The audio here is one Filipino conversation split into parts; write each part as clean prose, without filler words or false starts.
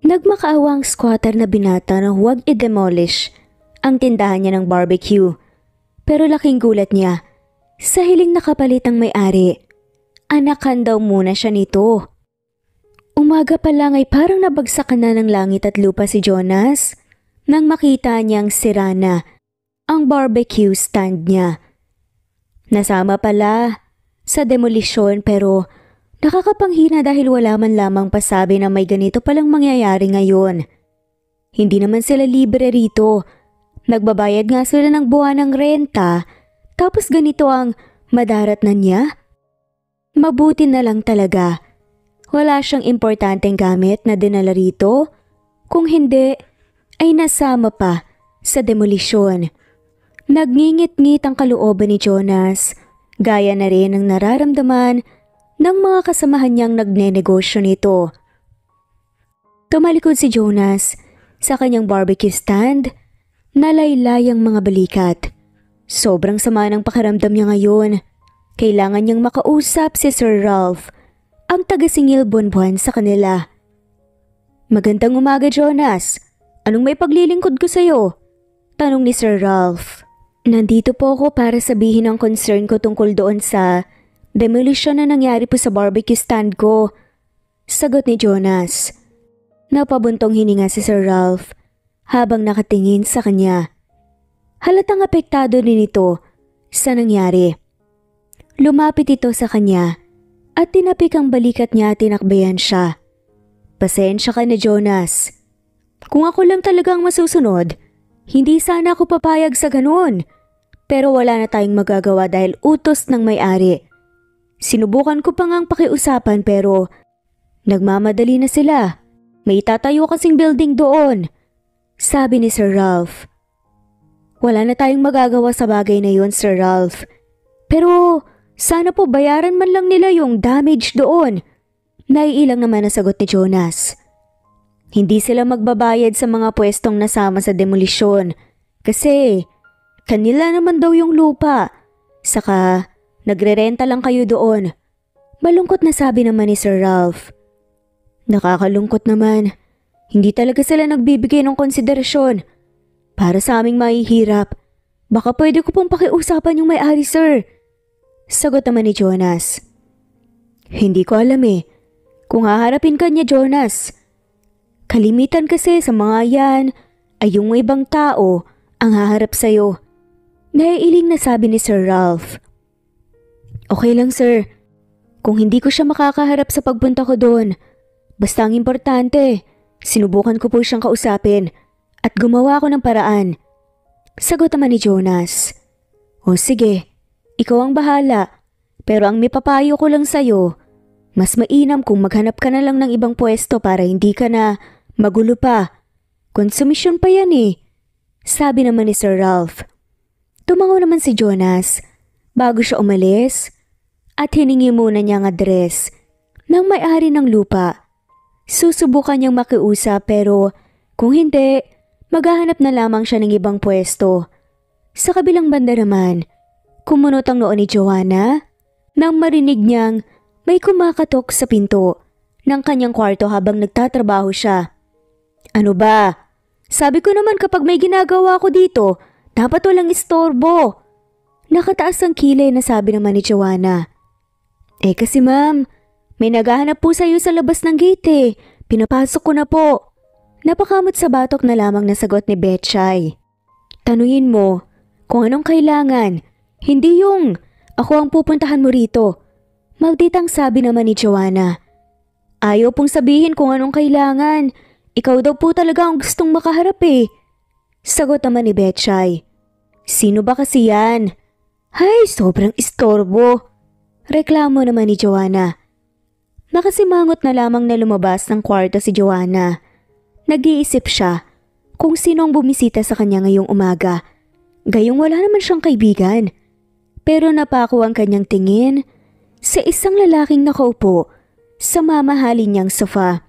Nagmakaawa ang squatter na binata na huwag i-demolish ang tindahan niya ng barbecue. Pero laking gulat niya, sa hiling nakapalit ang may-ari, anakan daw muna siya nito. Umaga pa lang ay parang nabagsakan na ng langit at lupa si Jonas nang makita niyang sira na ang barbecue stand niya. Nasama pala sa demolisyon pero nakakapanghina dahil wala man lamang pasabi na may ganito palang mangyayari ngayon. Hindi naman sila libre rito. Nagbabayad nga sila ng buwan ng renta tapos ganito ang madarat na niya. Mabuti na lang talaga. Wala siyang importanteng gamit na dinala rito. Kung hindi, ay nasama pa sa demolisyon. Nagngingit-ngit ang kalooban ni Jonas. Gaya na rin ang nararamdaman ng mga kasamahan niyang nagnenegosyo nito. Tumalikod si Jonas sa kanyang barbecue stand, nalaylay ang mga balikat. Sobrang sama ng pakiramdam niya ngayon. Kailangan niyang makausap si Sir Ralph, ang taga-singil buwan-buwan sa kanila. Magandang umaga, Jonas. Anong may paglilingkod ko sa'yo? Tanong ni Sir Ralph. Nandito po ako para sabihin ang concern ko tungkol doon sa demolition na nangyari po sa barbecue stand ko. Sagot ni Jonas. Napabuntong hininga si Sir Ralph habang nakatingin sa kanya. Halatang apektado din ito sa nangyari. Lumapit ito sa kanya at tinapik ang balikat niya at tinakbayan siya. Pasensya ka na, Jonas. Kung ako lang talagang masusunod, hindi sana ako papayag sa ganun. Pero wala na tayong magagawa dahil utos ng may-ari. Sinubukan ko pa ngang pakiusapan pero nagmamadali na sila. May itatayo kasing building doon. Sabi ni Sir Ralph. Wala na tayong magagawa sa bagay na yun, Sir Ralph. Pero sana po bayaran man lang nila yung damage doon. Naiilang naman ang sagot ni Jonas. Hindi sila magbabayad sa mga pwestong nasama sa demolisyon kasi kanila naman daw yung lupa. Saka nagre-renta lang kayo doon. Malungkot na sabi naman ni Sir Ralph. Nakakalungkot naman. Hindi talaga sila nagbibigay ng konsiderasyon. Para sa aming mahihirap, baka pwede ko pong pakiusapan yung may-ari, sir. Sagot naman ni Jonas. Hindi ko alam eh. Kung haharapin ka niya, Jonas. Kalimitan kasi sa mga yan ay yung ibang tao ang haharap sa'yo. Naiiling na sabi ni Sir Ralph. Okay lang, sir. Kung hindi ko siya makakaharap sa pagpunta ko doon, basta ang importante, sinubukan ko po siyang kausapin at gumawa ko ng paraan. Sagot naman ni Jonas. O sige, ikaw ang bahala. Pero ang mipapayo ko lang sa'yo, mas mainam kung maghanap ka na lang ng ibang pwesto para hindi ka na magulo pa. Konsumisyon pa yan eh. Sabi naman ni Sir Ralph. Tumango naman si Jonas bago siya umalis at hiningi muna niya ang address ng may-ari ng lupa. Susubukan niyang makiusap pero kung hindi, maghahanap na lamang siya ng ibang pwesto. Sa kabilang banda naman, kumunot ang noo ni Joanna nang marinig niyang may kumakatok sa pinto ng kanyang kwarto habang nagtatrabaho siya. Ano ba? Sabi ko naman kapag may ginagawa ko dito, dapat walang istorbo. Nakataas ang kilay na sabi naman ni Joanna. Eh kasi ma'am, may naghahanap po sa iyo sa labas ng gate eh. Pinapasok ko na po. Napakamot sa batok na lamang na sagot ni Betchay. Tanungin mo kung anong kailangan. Hindi yung ako ang pupuntahan mo rito. Malditang sabi naman ni Joanna. Ayaw pong sabihin kung anong kailangan. Ikaw daw po talaga ang gustong makaharap eh. Sagot naman ni Betchay. Sino ba kasi yan? Hay, sobrang istorbo. Reklamo naman ni Joanna. Nakasimangot na lamang na lumabas ng kwarto si Joanna. Nag-iisip siya kung sino ang bumisita sa kanya ngayong umaga. Gayong wala naman siyang kaibigan. Pero napako ang kanyang tingin sa isang lalaking nakaupo sa mamahalin niyang sofa.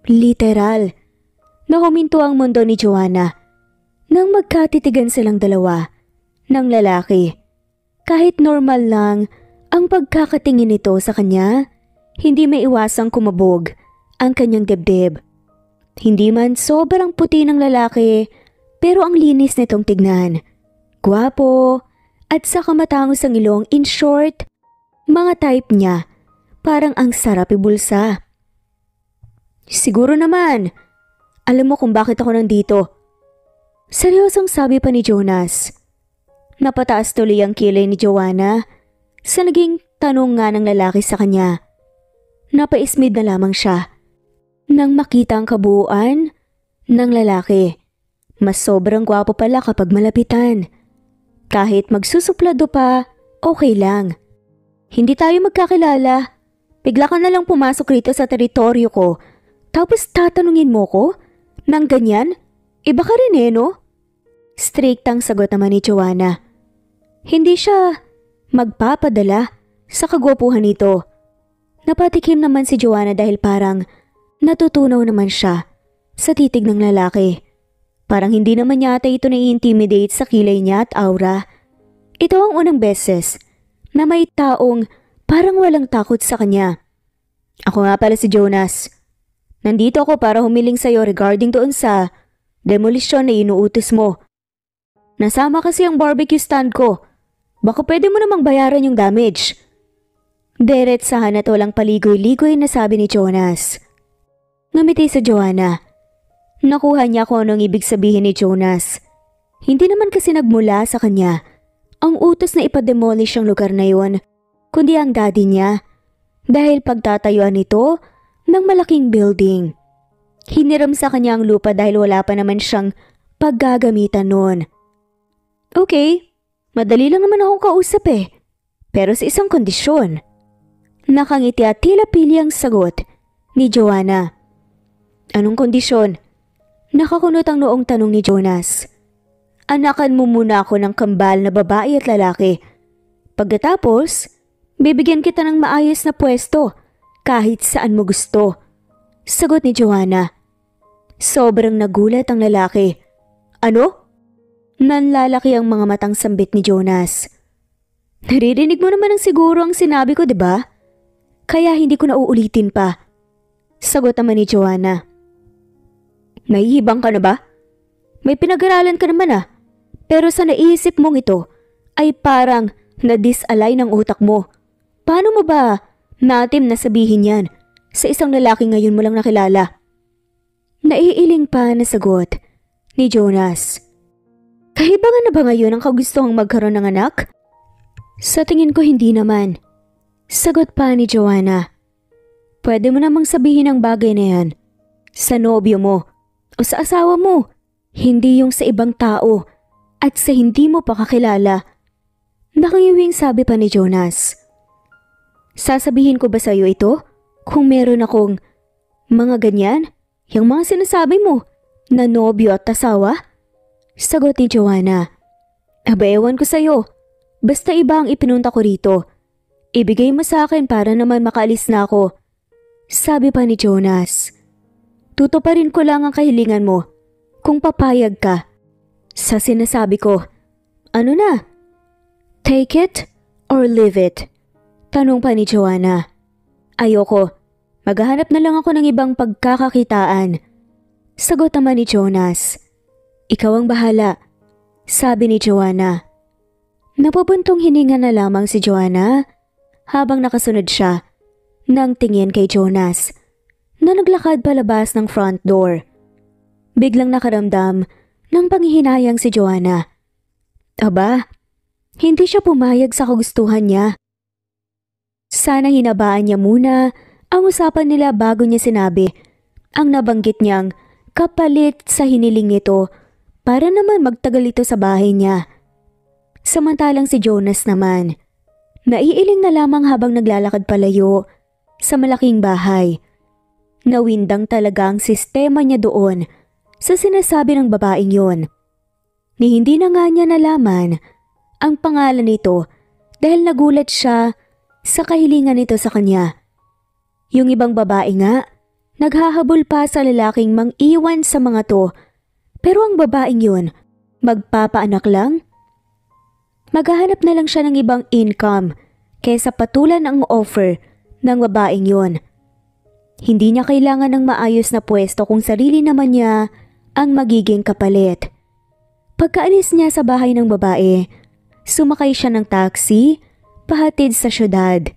Literal, nahuminto ang mundo ni Joanna nang magkatitigan silang dalawa ng lalaki. Kahit normal lang ang pagkakatingin nito sa kanya, hindi may iwasang kumabog ang kanyang dibdib. Hindi man sobrang puti ng lalaki, pero ang linis nitong tignan. Gwapo, at saka matangos ang ilong. In short, mga type niya, parang ang sarap ibulsa. Siguro naman, alam mo kung bakit ako nandito. Seryosong sabi pa ni Jonas. Napataas tuloy ang kilay ni Joanna sa naging tanong nga ng lalaki sa kanya. Napaismid na lamang siya nang makita ang kabuuan ng lalaki. Mas sobrang gwapo pala kapag malapitan. Kahit magsusuplado pa, okay lang. Hindi tayo magkakilala. Bigla ka na lang pumasok rito sa teritoryo ko, tapos tatanungin mo ko? Nang ganyan? Iba ka rin no? Striktang sagot naman ni Joanna. Hindi siya magpapadala sa kagwapuhan nito. Napatikim naman si Joanna dahil parang natutunaw naman siya sa titig ng lalaki. Parang hindi naman yata ito nai-intimidate sa kilay niya at aura. Ito ang unang beses na may taong parang walang takot sa kanya. Ako nga pala si Jonas. Nandito ako para humiling sa'yo regarding doon sa demolisyon na inuutos mo. Nasama kasi ang barbecue stand ko. Baka pwede mo namang bayaran yung damage. Diretsahan at walang paligoy-ligoy na sabi ni Jonas. Ngumiti sa Joanna. Nakuha niya kung anong ibig sabihin ni Jonas. Hindi naman kasi nagmula sa kanya ang utos na ipademolish ang lugar na yon, kundi ang daddy niya. Dahil pagtatayuan nito ng malaking building. Hiniram sa kanya ang lupa dahil wala pa naman siyang paggagamitan noon. Okay, madali lang naman akong kausap pero sa isang kondisyon. Nakangiti at tila pili ang sagot ni Joanna. Anong kondisyon? Nakakunot ang noong tanong ni Jonas. Anakan mo muna ako ng kambal na babae at lalaki. Pagkatapos, bibigyan kita ng maayos na pwesto kahit saan mo gusto. Sagot ni Joanna. Sobrang nagulat ang lalaki. Ano? Nanlalaki ang mga matang sambit ni Jonas. Naririnig mo naman ang siguro ang sinabi ko, diba? Kaya hindi ko na uulitin pa. Sagot naman ni Joanna. Naihibang ka na ba? May pinag-aralan ka naman pero sa naisip mong ito ay parang na-disalign ang utak mo. Paano mo ba natin nasabihin yan sa isang lalaki ngayon mo lang nakilala? Naiiling pa na sagot ni Jonas. Kahibangan na ba ngayon ang kagustuhang magkaroon ng anak? Sa tingin ko hindi naman. Sagot pa ni Joanna. Pwede mo namang sabihin ang bagay na yan sa nobyo mo o sa asawa mo, hindi yung sa ibang tao at sa hindi mo pa kakilala. Nakangiwing sabi pa ni Jonas. Sasabihin ko ba sa'yo ito kung meron akong mga ganyan? Yung mga sinasabi mo na nobyo at asawa? Sagot ni Joanna. Aba ewan ko sa'yo. Basta iba ang ipinunta ko rito. Ibigay mo sa akin para naman makaalis na ako. Sabi pa ni Jonas. Tutuparin ko lang ang kahilingan mo kung papayag ka. Sa sinasabi ko, ano na? Take it or leave it? Tanong pa ni Joanna. Ayoko. Maghahanap na lang ako ng ibang pagkakakitaan. Sagot naman ni Jonas. Ikaw ang bahala. Sabi ni Joanna. Napupuntong hininga na lamang si Joanna habang nakasunod siya ng tingin kay Jonas na naglakad palabas ng front door. Biglang nakaramdam ng panghihinayang si Joanna. Aba, hindi siya pumayag sa kagustuhan niya. Sana hinabaan niya muna ang usapan nila bago niya sinabi ang nabanggit niyang kapalit sa hiniling nito para naman magtagal ito sa bahay niya. Samantalang si Jonas naman, naiiling na lamang habang naglalakad palayo sa malaking bahay. Nawindang talaga ang sistema niya doon sa sinasabi ng babaeng yon. Ni hindi na nga niya nalaman ang pangalan nito dahil nagulat siya sa kahilingan nito sa kanya. Yung ibang babae nga, naghahabol pa sa lalaking mang-iwan sa mga to, pero ang babaeng yun, magpapaanak lang? Maghahanap na lang siya ng ibang income kaysa patulan ang offer ng babaeng yun. Hindi niya kailangan ng maayos na pwesto kung sarili naman niya ang magiging kapalit. Pagkaalis niya sa bahay ng babae, sumakay siya ng taxi, pahatid sa syudad.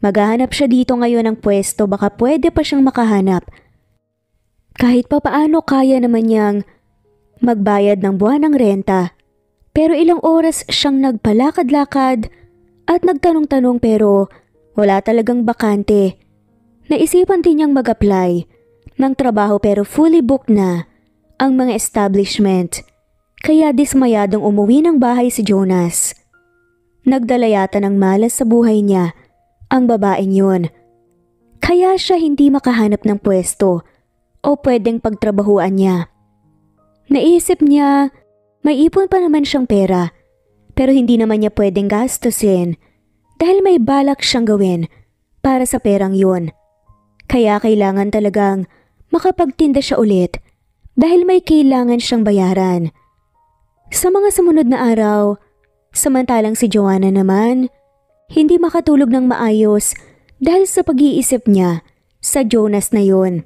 Maghahanap siya dito ngayon ng pwesto, baka pwede pa siyang makahanap. Kahit pa paano kaya naman niyang magbayad ng buwan ng renta. Pero ilang oras siyang nagpalakad-lakad at nagtanong-tanong pero wala talagang bakante. Naisipan din niyang mag-apply ng trabaho pero fully booked na ang mga establishment. Kaya dismayadong umuwi ng bahay si Jonas. Nagdala yata ng malas sa buhay niya ang babaeng yun. Kaya siya hindi makahanap ng pwesto o pwedeng pagtrabahuan niya. Naisip niya, may ipon pa naman siyang pera pero hindi naman niya pwedeng gastusin dahil may balak siyang gawin para sa perang yun. Kaya kailangan talagang makapagtinda siya ulit dahil may kailangan siyang bayaran. Sa mga sumunod na araw, samantalang si Joanna naman, hindi makatulog ng maayos dahil sa pag-iisip niya sa Jonas na yun.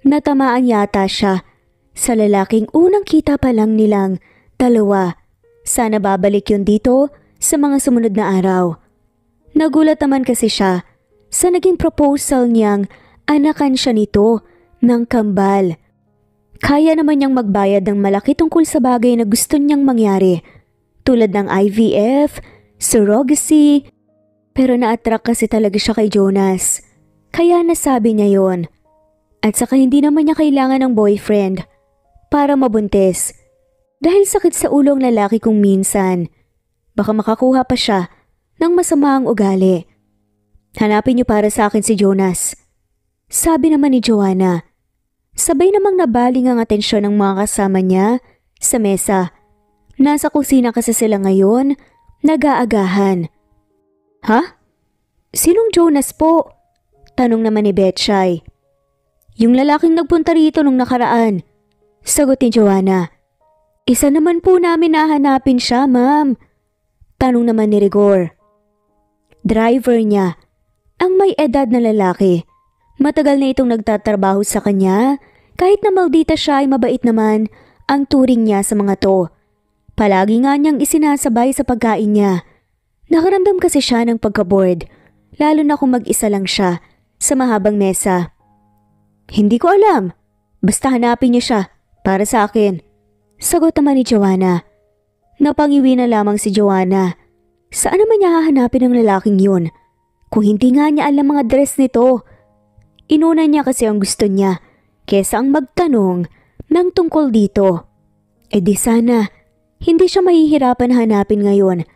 Natamaan yata siya sa lalaking unang kita pa lang nilang dalawa. Sana babalik yun dito sa mga sumunod na araw. Nagulat naman kasi siya sa naging proposal niyang anakan siya nito ng kambal. Kaya naman niyang magbayad ng malaki tungkol sa bagay na gusto niyang mangyari, tulad ng IVF, surrogacy, pero na-attract kasi talaga siya kay Jonas. Kaya nasabi niya yon. At saka hindi naman niya kailangan ng boyfriend para mabuntis. Dahil sakit sa ulo ang lalaki kung minsan, baka makakuha pa siya ng masamaang ugali. Hanapin niyo para sa akin si Jonas, sabi naman ni Joanna. Sabay namang nabaling ang atensyon ng mga kasama niya sa mesa. Nasa kusina kasi sila ngayon, nag-aagahan. Ha? Sinong Jonas po? Tanong naman ni Betchay. Yung lalaking nagpunta rito nung nakaraan, sagot ni Joanna. Isa naman po namin nahanapin siya, ma'am. Tanong naman ni Rigor. Driver niya, ang may edad na lalaki. Matagal na itong nagtatrabaho sa kanya, kahit na maldita siya ay mabait naman ang turing niya sa mga to. Palagi nga niyang isinasabay sa pagkain niya. Nakaramdam kasi siya ng pagka-bored, lalo na kung mag-isa lang siya sa mahabang mesa. Hindi ko alam, basta hanapin niyo siya para sa akin, sagot naman ni Joanna. Napangiwi na lamang si Joanna. Saan naman niya hahanapin ang lalaking yun? Kung hindi nga niya alam mga dress nito. Inuna niya kasi ang gusto niya kesa ang magtanong ng tungkol dito. E di sana, hindi siya mahihirapan hanapin ngayon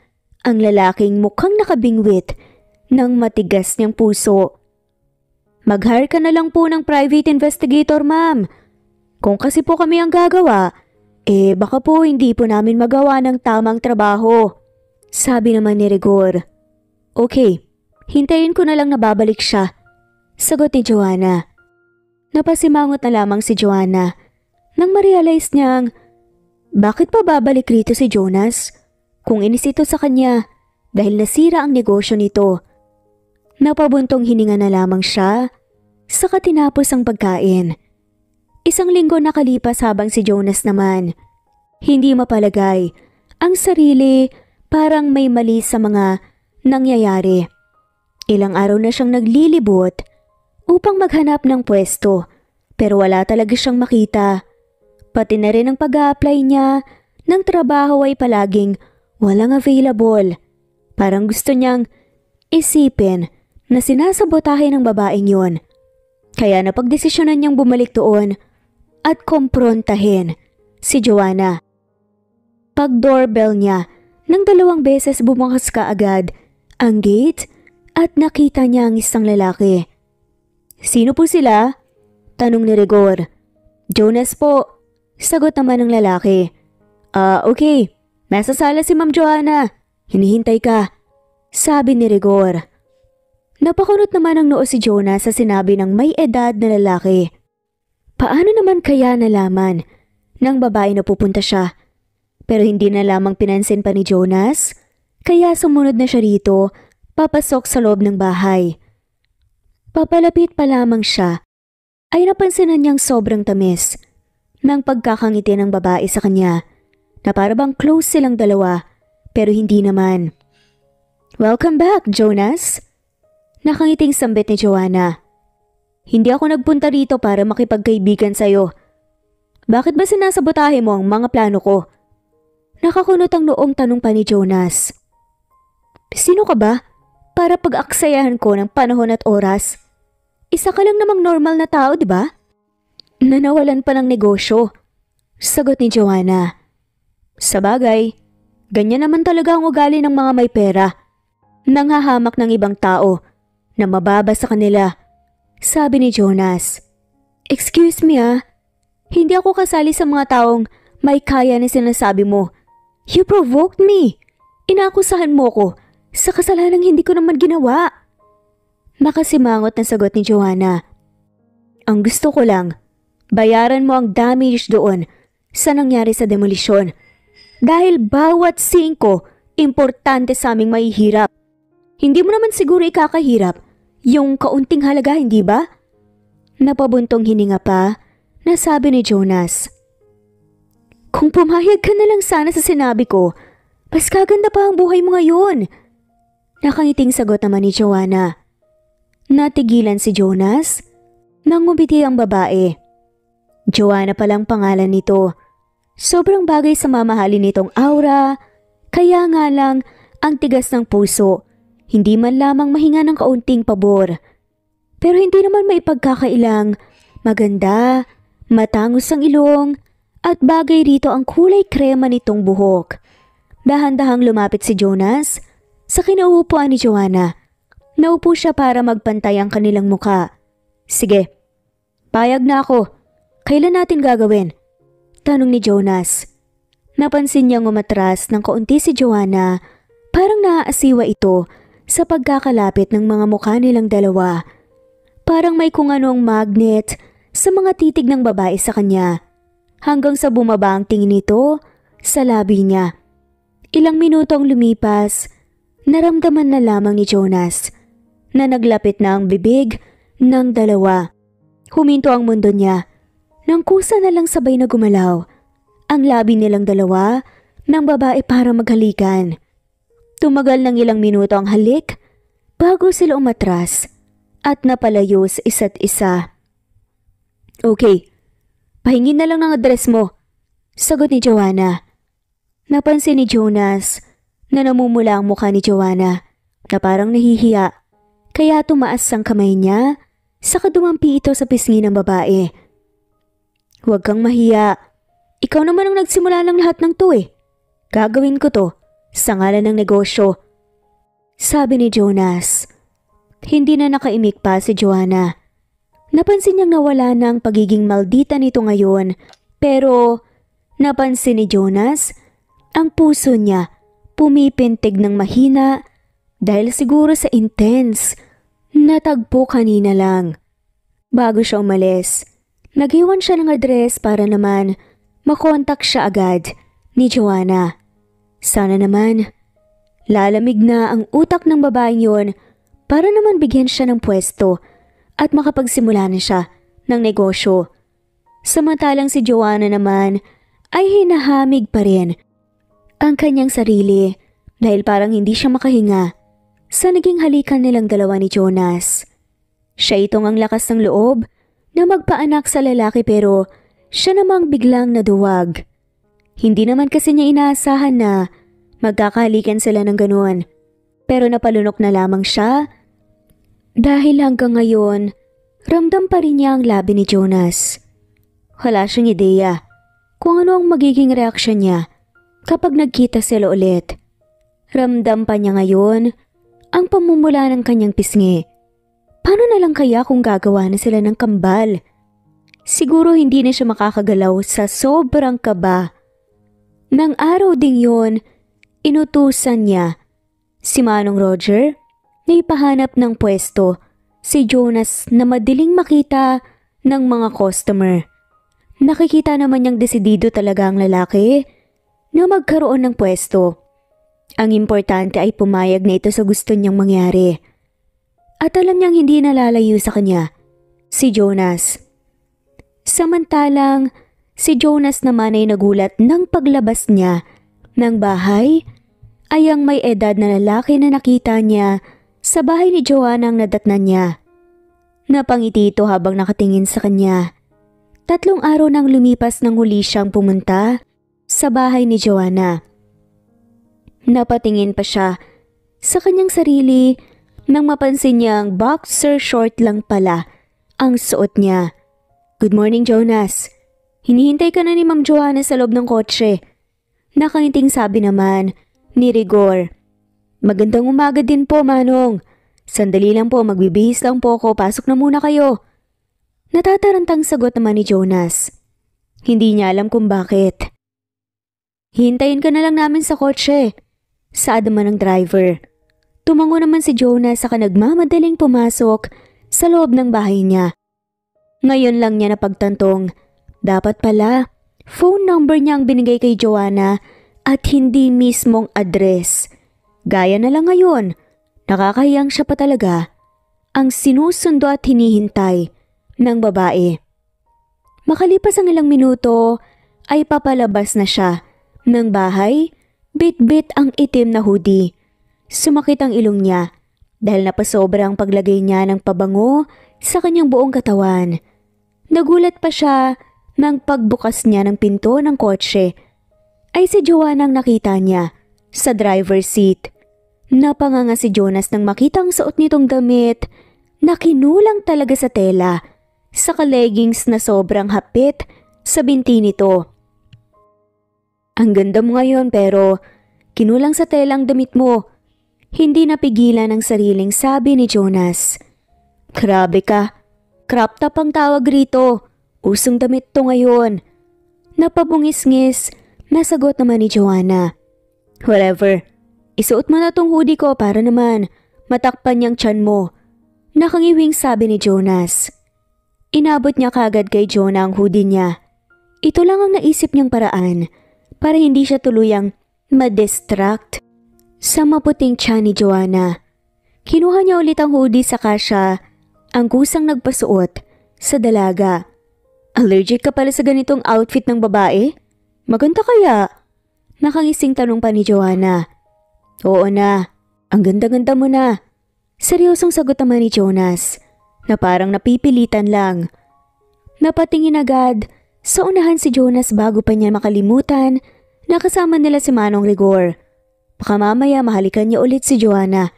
ang lalaking mukhang nakabingwit ng matigas niyang puso. Mag-hire ka na lang po ng private investigator, ma'am. Kung kasi po kami ang gagawa, baka po hindi po namin magawa ng tamang trabaho, sabi naman ni Rigor. Okay, hintayin ko na lang na babalik siya, sagot ni Joanna. Napasimangot na lamang si Joanna nang ma-realize niyang bakit pa babalik rito si Jonas kung inis ito sa kanya dahil nasira ang negosyo nito. Napabuntong hininga na lamang siya saka tinapos ang pagkain. Isang linggo nakalipas habang si Jonas naman hindi mapalagay ang sarili, parang may mali sa mga nangyayari. Ilang araw na siyang naglilibot upang maghanap ng pwesto pero wala talaga siyang makita. Pati na rin ang pag-a-apply niya ng trabaho ay palaging walang available. Parang gusto niyang isipin na sinasabotahe ng babaeng yon. Kaya napagdesisyonan niyang bumalik doon at komprontahin si Joanna. Pag-doorbell niya, nang 2 beses bumakas kaagad ang gate at nakita niya ang isang lalaki. Sino po sila? Tanong ni Rigor. Jonas po, sagot naman ng lalaki. Okay, nasa sala si Ma'am Joanna. Hinihintay ka, sabi ni Rigor. Napakunot naman ang noo si Jonas sa sinabi ng may edad na lalaki. Paano naman kaya nalaman ng babae na pupunta siya? Pero hindi na lamang pinansin pa ni Jonas, kaya sumunod na siya rito, papasok sa loob ng bahay. Papalapit pa lamang siya ay napansinan niyang sobrang tamis ng pagkakangiti ng babae sa kanya na para bang close silang dalawa pero hindi naman. "Welcome back, Jonas." Nakangiting sambit ni Joanna. "Hindi ako nagpunta rito para makipagkaibigan sa'yo. Bakit ba sinasabotahe mo ang mga plano ko?" Nakakunot ang noong tanong pa ni Jonas. "Sino ka ba para pag-aksayahan ko ng panahon at oras? Isa ka lang namang normal na tao, di ba?" "Nanawalan pa ng negosyo," sagot ni Joanna. "Sabagay, ganyan naman talaga ang ugali ng mga may pera. Nanghahamak ng ibang tao na mababa sa kanila," sabi ni Jonas. "Excuse me hindi ako kasali sa mga taong may kaya na sinasabi mo. You provoked me. Inakusahan mo ko sa kasalanang hindi ko naman ginawa." Nakasimangot na sagot ni Joanna. "Ang gusto ko lang, bayaran mo ang damage doon sa nangyari sa demolisyon. Dahil bawat 5 importante sa aming mahihirap. Hindi mo naman siguro ikakahirap yung kaunting halaga, hindi ba?" Napabuntong hininga pa na sabi ni Jonas. "Kung pumayag ka na lang sana sa sinabi ko, mas kaganda pa ang buhay mo ngayon." Nakangiting sagot naman ni Joanna. Natigilan si Jonas nang ngumiti ang babae. Joanna palang pangalan nito. Sobrang bagay sa mamahalin nitong aura, kaya nga lang ang tigas ng puso, hindi man lamang mahinga ng kaunting pabor. Pero hindi naman maipagkakailang maganda, matangos ang ilong, at bagay rito ang kulay krema nitong buhok. Dahan-dahang lumapit si Jonas sa kinauupuan ni Joanna. Naupo siya para magpantay ang kanilang muka. "Sige, payag na ako. Kailan natin gagawin?" tanong ni Jonas. Napansin niyang umatras ng kaunti si Joanna, parang naaasiwa ito sa pagkakalapit ng mga mukha nilang dalawa. Parang may kung anong magnet sa mga titig ng babae sa kanya, hanggang sa bumaba ang tingin nito sa labi niya. Ilang minutong lumipas, naramdaman na lamang ni Jonas na naglapit na ang bibig ng dalawa. Huminto ang mundo niya nang kusa na lang sabay na gumalaw ang labi nilang dalawa ng babae para maghalikan. Tumagal ng ilang minuto ang halik bago sila umatras at napalayo sa isa't isa. "Okay, pahingin na lang ng address mo," sagot ni Joanna. Napansin ni Jonas na namumula ang mukha ni Joanna na parang nahihiya, kaya tumaas ang kamay niya saka dumampi ito sa pisngi ng babae. "Huwag kang mahiya. Ikaw naman ang nagsimula ng lahat ng to Gagawin ko to sa ngalan ng negosyo," sabi ni Jonas. Hindi na nakaimik pa si Joanna. Napansin niyang nawala na ang pagiging maldita nito ngayon, pero napansin ni Jonas ang puso niya pumipintig ng mahina dahil siguro sa intense natagpo kanina lang. Bago siya umalis, nag-iwan siya ng address para naman makontak siya agad ni Joanna. Sana naman lalamig na ang utak ng babaeng yon para naman bigyan siya ng pwesto at makapagsimula na siya ng negosyo. Samantalang si Joanna naman ay hinahamig pa rin ang kanyang sarili dahil parang hindi siya makahinga sa naging halikan nilang dalawa ni Jonas. Siya itong ang lakas ng loob na magpaanak sa lalaki pero siya namang biglang naduwag. Hindi naman kasi niya inaasahan na magkakahalikan sila ng ganoon, pero napalunok na lamang siya dahil hanggang ngayon ramdam pa rin niya ang labi ni Jonas. Wala siyang ideya kung ano ang magiging reaksyon niya kapag nagkita sila ulit. Ramdam pa niya ngayon ang pamumula ng kanyang pisngi. Paano na lang kaya kung gagawa na sila ng kambal? Siguro hindi na siya makakagalaw sa sobrang kaba. Nang araw ding yon, inutusan niya si Manong Roger na ipahanap ng pwesto si Jonas na madaling makita ng mga customer. Nakikita naman niyang desidido talaga ang lalaki na magkaroon ng pwesto. Ang importante ay pumayag na ito sa gusto niyang mangyari. at alam niyang hindi nalalayo sa kanya, si Jonas. Samantalang si Jonas naman ay nagulat nang paglabas niya ng bahay ay ang may edad na lalaki na nakita niya sa bahay ni Joanna ang nadatnan niya. Napangiti ito habang nakatingin sa kanya. 3 araw nang lumipas nang huli siyang pumunta sa bahay ni Joanna. Napatingin pa siya sa kanyang sarili nang mapansin niyang boxer short lang pala ang suot niya. "Good morning, Jonas. Hinihintay ka na ni Ma'am Joanna sa loob ng kotse." Nakangiting sabi naman ni Rigor. "Magandang umaga din po, Manong. Sandali lang po, magbibihis lang po ako. Pasok na muna kayo." Natatarantang sagot naman ni Jonas. Hindi niya alam kung bakit. "Hintayin ka na lang namin sa kotse," saad naman ng driver. Tumango naman si Jonas saka nagmamadaling pumasok sa loob ng bahay niya. Ngayon lang niya napagtantong, dapat pala phone number niya ang binigay kay Joanna at hindi mismong address. Gaya na lang ngayon, nakakahiyang siya pa talaga ang sinusundo at hinihintay ng babae. Makalipas ang ilang minuto ay papalabas na siya ng bahay, bit-bit ang itim na hoodie. Sumakit ang ilong niya dahil napasobra ang paglagay niya ng pabango sa kanyang buong katawan. Nagulat pa siya nang pagbukas niya ng pinto ng kotse ay si Joanna ang nakita niya sa driver's seat. Napanganga si Jonas nang makita ang suot nitong damit na kinulang talaga sa tela, saka leggings na sobrang hapit sa binti nito. "Ang ganda mo ngayon pero kinulang sa tela ang damit mo." Hindi napigilan ang sariling sabi ni Jonas. "Grabe ka, crop top ang tawag rito. Usong damit to ngayon." Napabungis-ngis na sagot naman ni Joanna. "Whatever, isuot mo na tong hoodie ko para naman matakpan niyang tiyan mo." Nakangiwing sabi ni Jonas. Inabot niya kagad kay Jonah ang hoodie niya. Ito lang ang naisip niyang paraan para hindi siya tuluyang ma-distract sa maputing tiyan ni Joanna. Kinuha niya ulit ang hoodie saka siya ang kusang nagpasuot sa dalaga. "Allergic ka pala sa ganitong outfit ng babae? Maganda kaya?" Nakangising tanong pa ni Joanna. "Oo na, ang ganda-ganda mo na." Seryosong sagot naman ni Jonas na parang napipilitan lang. Napatingin agad sa unahan si Jonas bago pa niya makalimutan na kasama nila si Manong Rigor. Baka mamaya mahalikan niya ulit si Joanna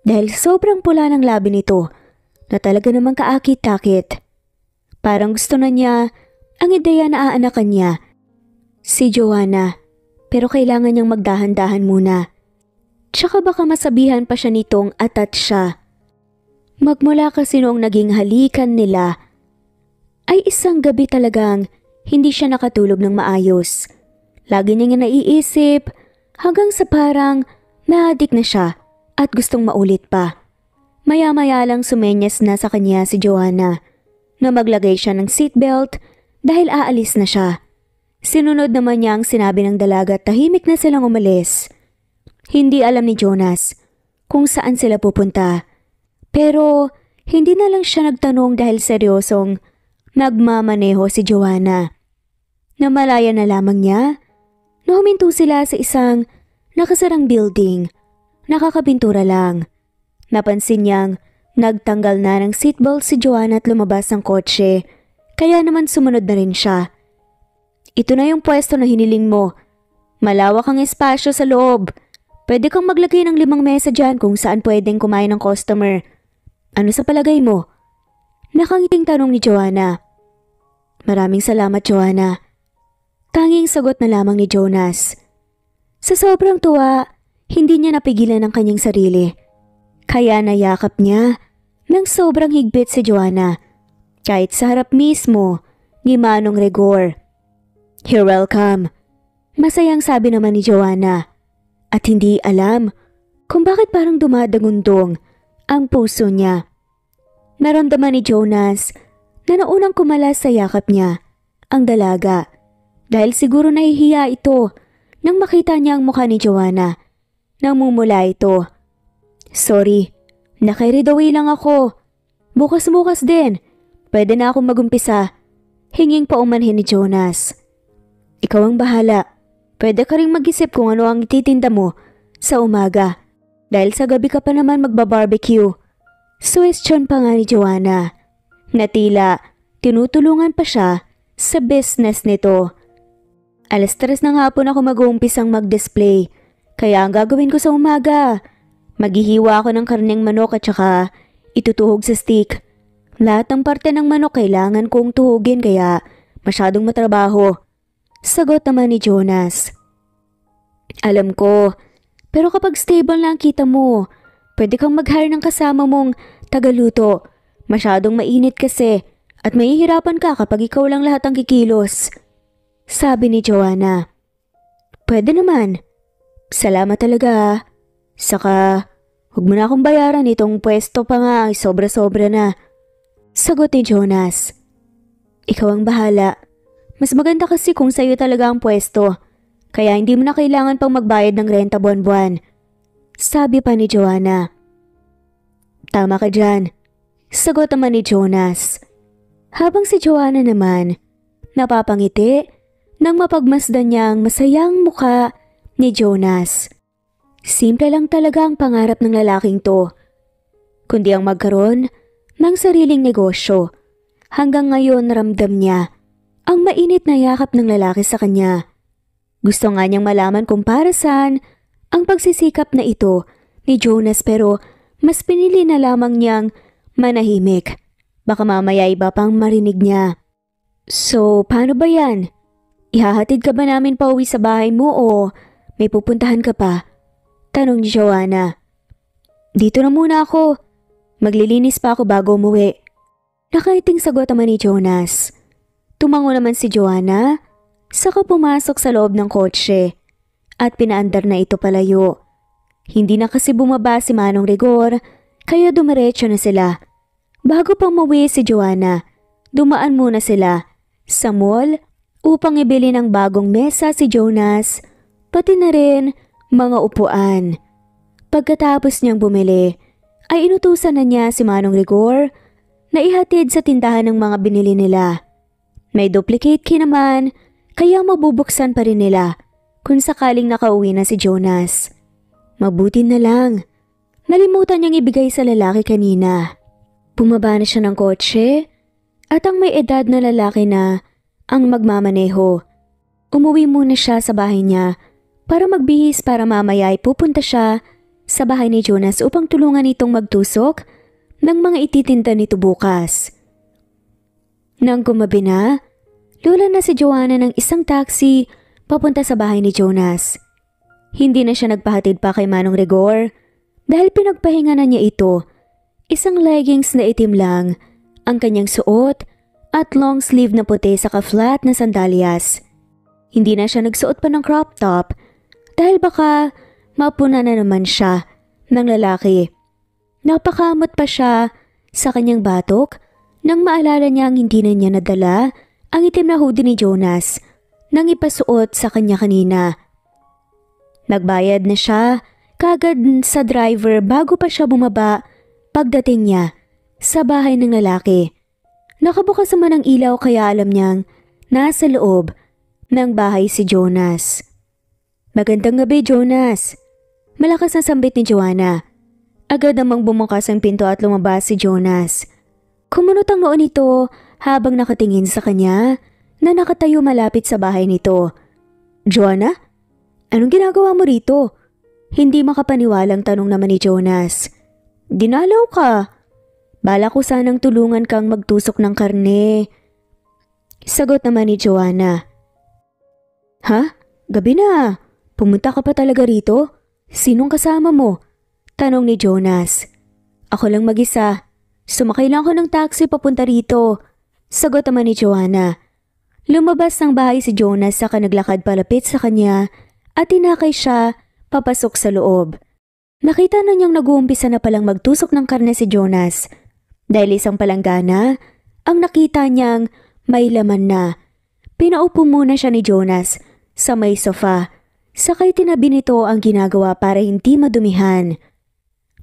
dahil sobrang pula ng labi nito na talaga namang kaakit-takit. Parang gusto na niya ang ideya na aanakan niya si Joanna, pero kailangan niyang magdahan-dahan muna. Tsaka baka masabihan pa siya nitong atat siya. Magmula kasi noong naging halikan nila, ay isang gabi talagang hindi siya nakatulog ng maayos. Lagi niya naiisip hanggang sa parang naadik na siya at gustong maulit pa. Maya-maya lang sumenyas na sa kanya si Joanna na maglagay siya ng seatbelt dahil aalis na siya. Sinunod naman niya ang sinabi ng dalaga at tahimik na silang umalis. Hindi alam ni Jonas kung saan sila pupunta. Pero hindi na lang siya nagtanong dahil seryosong nagmamaneho si Joanna. Namalaya na lamang niya na huminto sila sa isang nakasarang building. Nakakapintura lang. Napansin niyang nagtanggal na ng seatbelt si Joanna at lumabas ang kotse. Kaya naman sumunod na rin siya. "Ito na yung pwesto na hiniling mo. Malawak ang espasyo sa loob. Pwede kang maglagay ng 5 mesa dyan kung saan pwedeng kumain ng customer. Ano sa palagay mo?" Nakangiting tanong ni Joanna. "Maraming salamat, Joanna." Tanging sagot na lamang ni Jonas. Sa sobrang tuwa, hindi niya napigilan ang kanyang sarili. Kaya nayakap niya ng sobrang higpit si Joanna, kahit sa harap mismo ni Manong Rigor. "You're welcome." Masayang sabi naman ni Joanna. At hindi alam kung bakit parang dumadagundong ang puso niya. Naramdaman ni Jonas na naunang kumalas sa yakap niya ang dalaga dahil siguro nahihiya ito nang makita niya ang mukha ni Joanna. Namumula ito. "Sorry, Naka-read away lang ako. Bukas-bukas din. Pwede na akong magumpisa. Hinging paumanhin ni Jonas. Ikaw ang bahala. Pwede ka ring mag-isip kung ano ang ititinda mo sa umaga. Dahil sa gabi ka pa naman magba-barbecue. Suwestyon pa nga ni Joanna. Na tila tinutulungan pa siya sa business nito. 3:00 ng hapon ako mag-uumpisang mag-display. Kaya ang gagawin ko sa umaga, maghihiwa ako ng karneng manok at saka itutuhog sa stick. Lahat ng parte ng manok kailangan kong tuhugin kaya masyadong matrabaho. Sagot naman ni Jonas. Alam ko, pero kapag stable na ang kita mo, pwede kang mag-hire ng kasama mong tagaluto. Masyadong mainit kasi at mahihirapan ka kapag ikaw lang lahat ang kikilos. Sabi ni Joanna. Pwede naman. Salamat talaga. Saka, huwag mo na akong bayaran itong pwesto pa nga ay sobra-sobra na. Sagot ni Jonas. Ikaw ang bahala. Mas maganda kasi kung sa'yo talaga ang pwesto. Kaya hindi mo na kailangan pang magbayad ng renta buwan-buwan. Sabi pa ni Joanna. Tama ka dyan. Sagot naman ni Jonas. Habang si Joanna naman, napapangiti nang mapagmasdan niyang masayang mukha ni Jonas. Simple lang talaga ang pangarap ng lalaking to. Kundi ang magkaroon ng sariling negosyo. Hanggang ngayon ramdam niya ang mainit na yakap ng lalaki sa kanya. Gusto nga niyang malaman kung para saan ang pagsisikap na ito ni Jonas pero mas pinili na lamang niyang manahimik. Baka mamaya iba pang marinig niya. So, paano ba yan? Ihahatid ka ba namin pauwi sa bahay mo o may pupuntahan ka pa? Tanong ni Joanna. Dito na muna ako. Maglilinis pa ako bago umuwi. Nakaiting sagot naman ni Jonas. Tumango naman si Joanna, saka pumasok sa loob ng kotse at pinaandar na ito palayo. Hindi na kasi bumaba si Manong Rigor, kaya dumiretso na sila. Bago pang mauwi si Joanna, dumaan muna sila sa mall upang ibili ng bagong mesa si Jonas, pati na rin mga upuan. Pagkatapos niyang bumili, ay inutusan na niya si Manong Rigor na ihatid sa tindahan ng mga binili nila. May duplicate key naman, kaya mabubuksan pa rin nila kung sakaling nakauwi na si Jonas. Mabuti na lang. Nalimutan niyang ibigay sa lalaki kanina. Bumaba na siya ng kotse at ang may edad na lalaki na ang magmamaneho. Umuwi muna siya sa bahay niya para magbihis para mamaya ay pupunta siya sa bahay ni Jonas upang tulungan itong magtusok ng mga ititinda nito bukas. Nang gumabi na, lula na si Joanna ng isang taxi papunta sa bahay ni Jonas. Hindi na siya nagpahatid pa kay Manong Rigor dahil pinagpahinga na niya ito. Isang leggings na itim lang ang kanyang suot at long sleeve na puti saka flat na sandalyas. Hindi na siya nagsuot pa ng crop top dahil baka mapuna na naman siya ng lalaki. Napakamot pa siya sa kanyang batok nang maalala niya ang hindi na niya nadala ang itim na hoodie ni Jonas nang ipasuot sa kanya kanina. Nagbayad na siya kagad sa driver bago pa siya bumaba pagdating niya sa bahay ng lalaki. Nakabukas naman ang ilaw kaya alam niyang nasa loob ng bahay si Jonas. Magandang gabi, Jonas. Malakas na sambit ni Joanna. Agad namang bumukas ang pinto at lumabas si Jonas. Kumunot ang noo nito habang nakatingin sa kanya na nakatayo malapit sa bahay nito. Joanna? Anong ginagawa mo rito? Hindi makapaniwalang tanong naman ni Jonas. Dinalaw ka. Bala ko sanang tulungan kang magtusok ng karne. Sagot naman ni Joanna. Ha? Gabi na. Pumunta ka pa talaga rito? Sinong kasama mo? Tanong ni Jonas. Ako lang mag-isa. Sumakay lang ako ng taxi papunta rito. Sagot naman ni Joanna. Lumabas ng bahay si Jonas saka naglakad palapit sa kanya at tinakay siya papasok sa loob. Nakita na niyang nag-uumpisa na palang magtusok ng karne si Jonas. Dahil isang palanggana, ang nakita niyang may laman na. Pinaupo muna siya ni Jonas sa may sofa. Sakay tinabi nito ang ginagawa para hindi madumihan.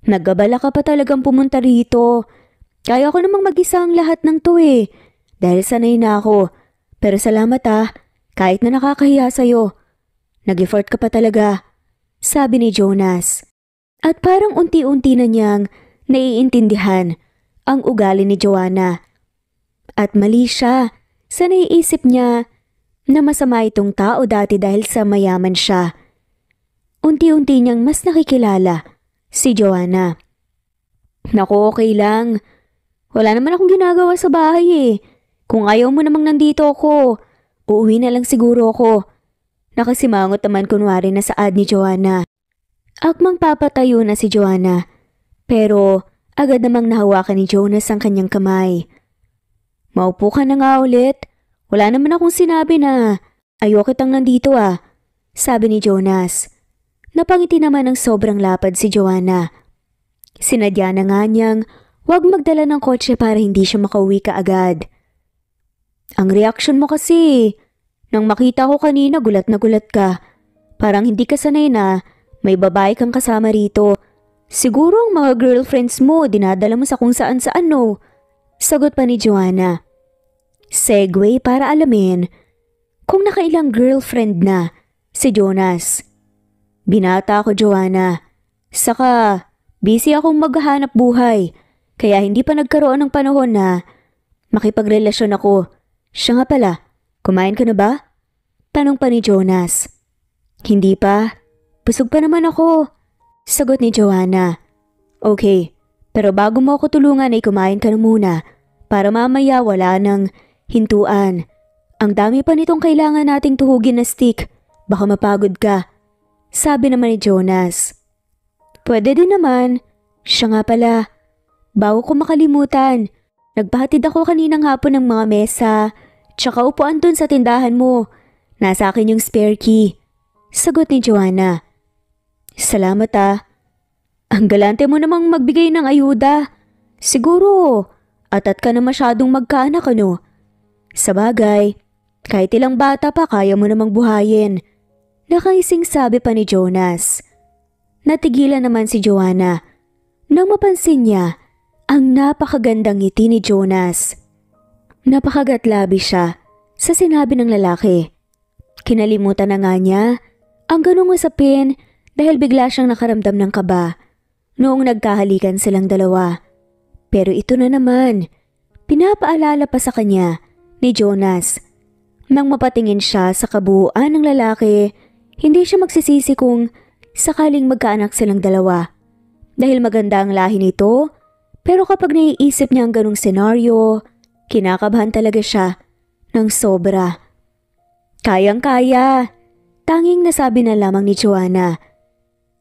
Naggabala ka pa talagang pumunta rito. Kaya ko namang mag-isa ang lahat ng to eh. Dahil sanay na ako. Pero salamat kahit na nakakahiya sa'yo. Nag-effort ka pa talaga, sabi ni Jonas. At parang unti-unti na niyang naiintindihan ang ugali ni Joanna. At mali siya sa naiisip niya na masama itong tao dati dahil sa mayaman siya. Unti-unti niyang mas nakikilala si Joanna. Naku, okay lang. Wala naman akong ginagawa sa bahay eh. Kung ayaw mo namang nandito ako, uuwi na lang siguro ako. Nakasimangot naman kunwari na saad ni Joanna. Akmang papatayo na si Joanna, pero agad namang nahawakan ni Jonas ang kanyang kamay. Maupo ka na nga ulit. Wala naman akong sinabi na ayoko kitang nandito sabi ni Jonas. Napangiti naman ng sobrang lapad si Joanna. Sinadya na nga niyang huwag magdala ng kotse para hindi siya makauwi kaagad. Ang reaksyon mo kasi, nang makita ko kanina gulat na gulat ka. Parang hindi ka sanay na may babae kang kasama rito. Siguro ang mga girlfriends mo dinadala mo sa kung saan-saan no? Sagot pa ni Joanna. Segue para alamin kung nakailang girlfriend na si Jonas. Binata ako, Joanna. Saka busy akong maghahanap buhay. Kaya hindi pa nagkaroon ng panahon na makipagrelasyon ako. Siya nga pala, kumain ka na ba? Tanong pa ni Jonas. Hindi pa. Busog pa naman ako. Sagot ni Joanna. Okay, pero bago mo ako tulungan ay kumain ka na muna para mamaya wala nang hintuan. Ang dami pa nitong kailangan nating tuhugin na stick. Baka mapagod ka. Sabi naman ni Jonas. Pwede din naman. Siya nga pala. Bago ko makalimutan, nagpahatid ako kaninang hapon ng mga mesa, tsaka upuan dun sa tindahan mo. Nasa akin yung spare key. Sagot ni Joanna. Salamat Ang galante mo namang magbigay ng ayuda. Siguro, atat ka na masyadong magkaanak ano? Sabagay, kahit ilang bata pa kaya mo namang buhayin. Nakaising sabi pa ni Jonas. Natigilan naman si Joanna nang mapansin niya ang napakagandang ngiti ni Jonas. Napakagatlabi siya sa sinabi ng lalaki. Kinalimutan na nga niya ang ganung usapin dahil bigla siyang nakaramdam ng kaba noong nagkahalikan silang dalawa. Pero ito na naman, pinapaalala pa sa kanya ni Jonas. Nang mapatingin siya sa kabuuan ng lalaki, hindi siya magsisisi kung sakaling magkaanak silang dalawa. Dahil maganda ang lahi nito, pero kapag naiisip niya ang ganung senaryo, kinakabahan talaga siya ng sobra. Kayang-kaya, tanging nasabi na lamang ni Joanna.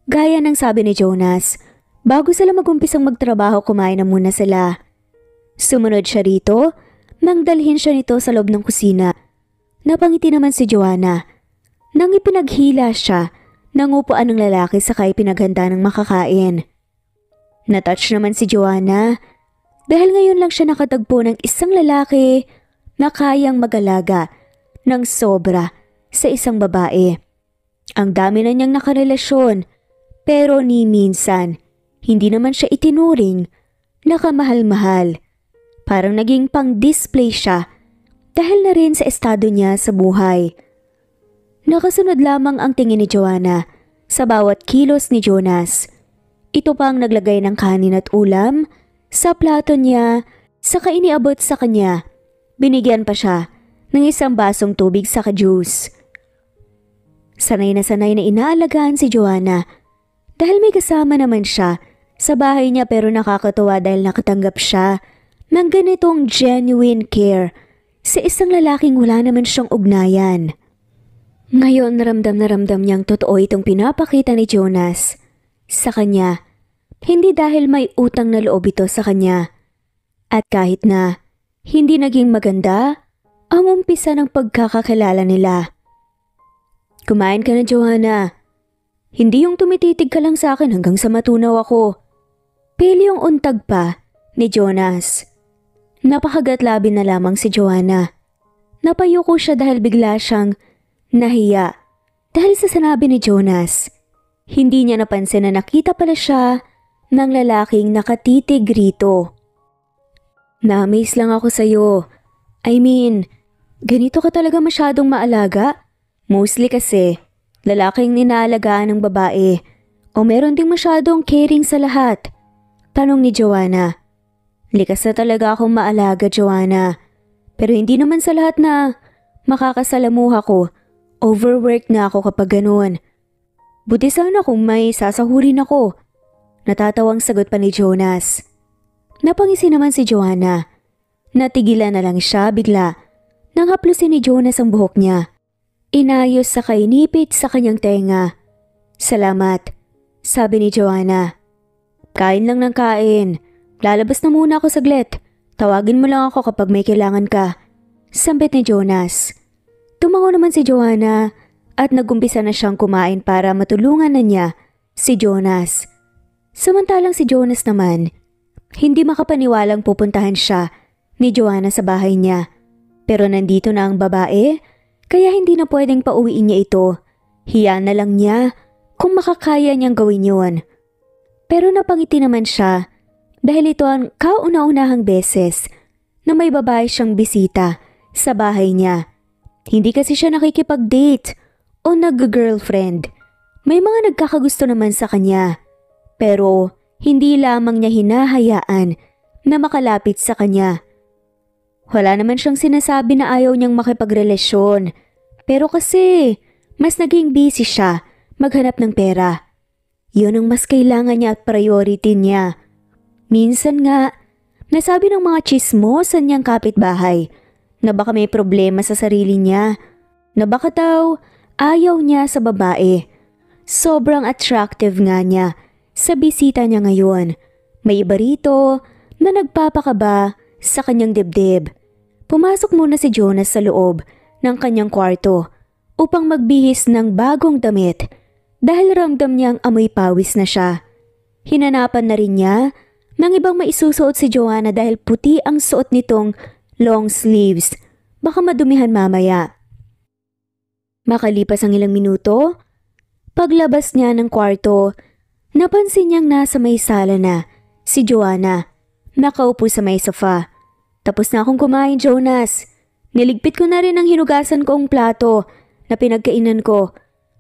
Gaya ng sabi ni Jonas, bago sila magumpisang magtrabaho kumain na muna sila. Sumunod siya rito nang dalhin siya nito sa loob ng kusina. Napangiti naman si Joanna. Nang ipinaghila siya ng upuan ng lalaki sakay pinaghanda ng makakain. Natouch naman si Joanna dahil ngayon lang siya nakatagpo ng isang lalaki na kayang mag-alaga ng sobra sa isang babae. Ang dami na niyang nakarelasyon pero ni minsan hindi naman siya itinuring na kamahal-mahal. Parang naging pang-display siya dahil na rin sa estado niya sa buhay. Nakasunod lamang ang tingin ni Joanna sa bawat kilos ni Jonas. Ito pang naglagay ng kanin at ulam sa plato niya, saka iniabot sa kanya. Binigyan pa siya ng isang basong tubig saka juice. Sanay na inaalagaan si Joanna dahil may kasama naman siya sa bahay niya, pero nakakatuwa dahil nakatanggap siya ng ganitong genuine care sa isang lalaking wala naman siyang ugnayan. Ngayon ramdam na ramdam niyang totoo itong pinapakita ni Jonas sa kanya, hindi dahil may utang na loob ito sa kanya. At kahit na hindi naging maganda ang umpisa ng pagkakakilala nila. Kumain ka na, Joanna. Hindi yung tumititig ka lang sa akin hanggang sa matunaw ako. Pili yung untag pa ni Jonas. Napakagatlabi na lamang si Joanna. Napayuko siya dahil bigla siyang nahiya dahil sa sinabi ni Jonas. Hindi niya napansin na nakita pala siya ng lalaking nakatitig rito. Na-amaze lang ako sa'yo. I mean, ganito ka talaga masyadong maalaga? Mostly kasi, lalaking inaalagaan ng babae o meron ding masyadong caring sa lahat? Tanong ni Joanna. Likas na talaga akong maalaga, Joanna. Pero hindi naman sa lahat na makakasalamuha ko. Overworked na ako kapag ganun. Buti sana kung may sasahurin ako. Natatawang sagot pa ni Jonas. Napangisi naman si Joanna. Natigilan na lang siya bigla nang haplusin ni Jonas ang buhok niya. Inayos sa kainipit sa kanyang tenga. Salamat, sabi ni Joanna. Kain lang ng kain. Lalabas na muna ako saglit. Tawagin mo lang ako kapag may kailangan ka. Sambit ni Jonas. Tumango naman si Joanna at nagumpisa na siyang kumain para matulungan na niya si Jonas. Samantalang si Jonas naman, hindi makapaniwalang pupuntahan siya ni Joanna sa bahay niya. Pero nandito na ang babae, kaya hindi na pwedeng pauwiin niya ito. Hiya na lang niya kung makakaya niyang gawin yun. Pero napangiti naman siya dahil ito ang kauna-unahang beses na may babae siyang bisita sa bahay niya. Hindi kasi siya nakikipag-date o nag-girlfriend. May mga nagkakagusto naman sa kanya. Pero hindi lamang niya hinahayaan na makalapit sa kanya. Wala naman siyang sinasabi na ayaw niyang makipagrelasyon. Pero kasi mas naging busy siya maghanap ng pera. Yun ang mas kailangan niya at priority niya. Minsan nga, nasabi ng mga chismosan niyang kapitbahay na baka may problema sa sarili niya. Na baka daw ayaw niya sa babae. Sobrang attractive nga niya sa bisita niya ngayon. May iba rito na nagpapakaba sa kanyang dibdib. Pumasok muna si Jonas sa loob ng kanyang kwarto upang magbihis ng bagong damit dahil ramdam niyang amoy pawis na siya. Hinanapan na rin niya ng ibang maisusuot si Joanna dahil puti ang suot nitong long sleeves. Baka madumihan mamaya. Makalipas ang ilang minuto, paglabas niya ng kwarto, napansin niyang nasa may sala na si Joanna, nakaupo sa may sofa. Tapos na akong kumain, Jonas. Niligpit ko na rin ang hinugasan kong plato na pinagkainan ko.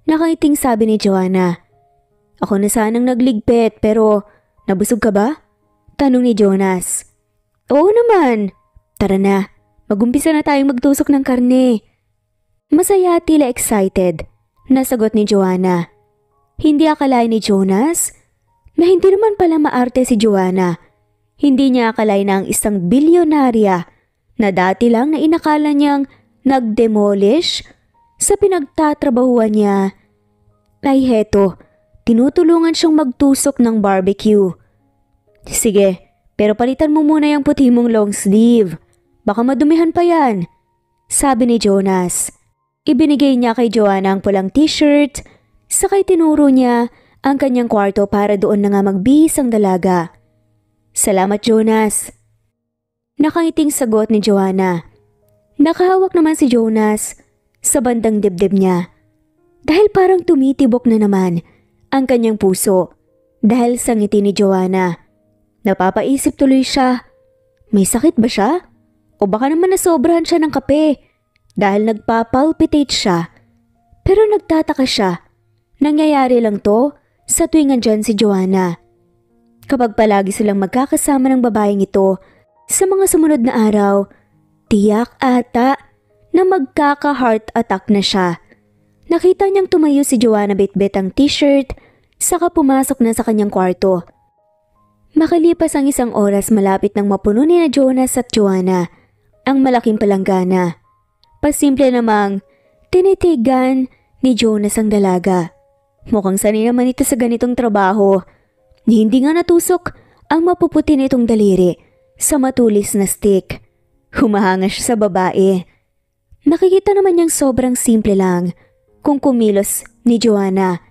Nakangiting sabi ni Joanna. Ako na sanang nagligpit pero nabusog ka ba? Tanong ni Jonas. Oo naman. Tara na, magumpisa na tayong magtusok ng karne. Masaya at tila excited, nasagot ni Joanna. Hindi akalain ni Jonas na hindi naman pala maarte si Joanna. Hindi niya akalain na ang isang bilyonarya na dati lang na inakala niyang nag-demolish sa pinagtatrabahuan niya. Ay heto, tinutulungan siyang magtusok ng barbecue. Sige, pero palitan mo muna yung puti mong long sleeve. Baka madumihan pa yan, sabi ni Jonas. Ibinigay niya kay Joanna ang pulang t-shirt, sakay tinuro niya ang kanyang kwarto para doon na nga magbihis ang dalaga. Salamat, Jonas. Nakangiting sagot ni Joanna. Nakahawak naman si Jonas sa bandang dibdib niya. Dahil parang tumitibok na naman ang kanyang puso dahil sa ngiti ni Joanna. Napapaisip tuloy siya. May sakit ba siya? O baka naman nasobrahan siya ng kape dahil nagpapalpitate siya. Pero nagtataka siya. Nangyayari lang to sa tuwing andyan si Joanna. Kapag palagi silang magkakasama ng babaeng ito sa mga sumunod na araw, tiyak ata na magkaka-heart attack na siya. Nakita niyang tumayo si Joanna bitbit ang t-shirt, saka pumasok na sa kanyang kwarto. Makalipas ang isang oras malapit nang mapuno ni na Jonas at Joanna ang malaking palanggana. Pasimple namang tinitigan ni Jonas ang dalaga. Mukhang sanay naman ito sa ganitong trabaho. Hindi nga natusok ang mapuputi nitong daliri sa matulis na stick. Humahanga siya sa babae. Nakikita naman niyang sobrang simple lang kung kumilos ni Joanna.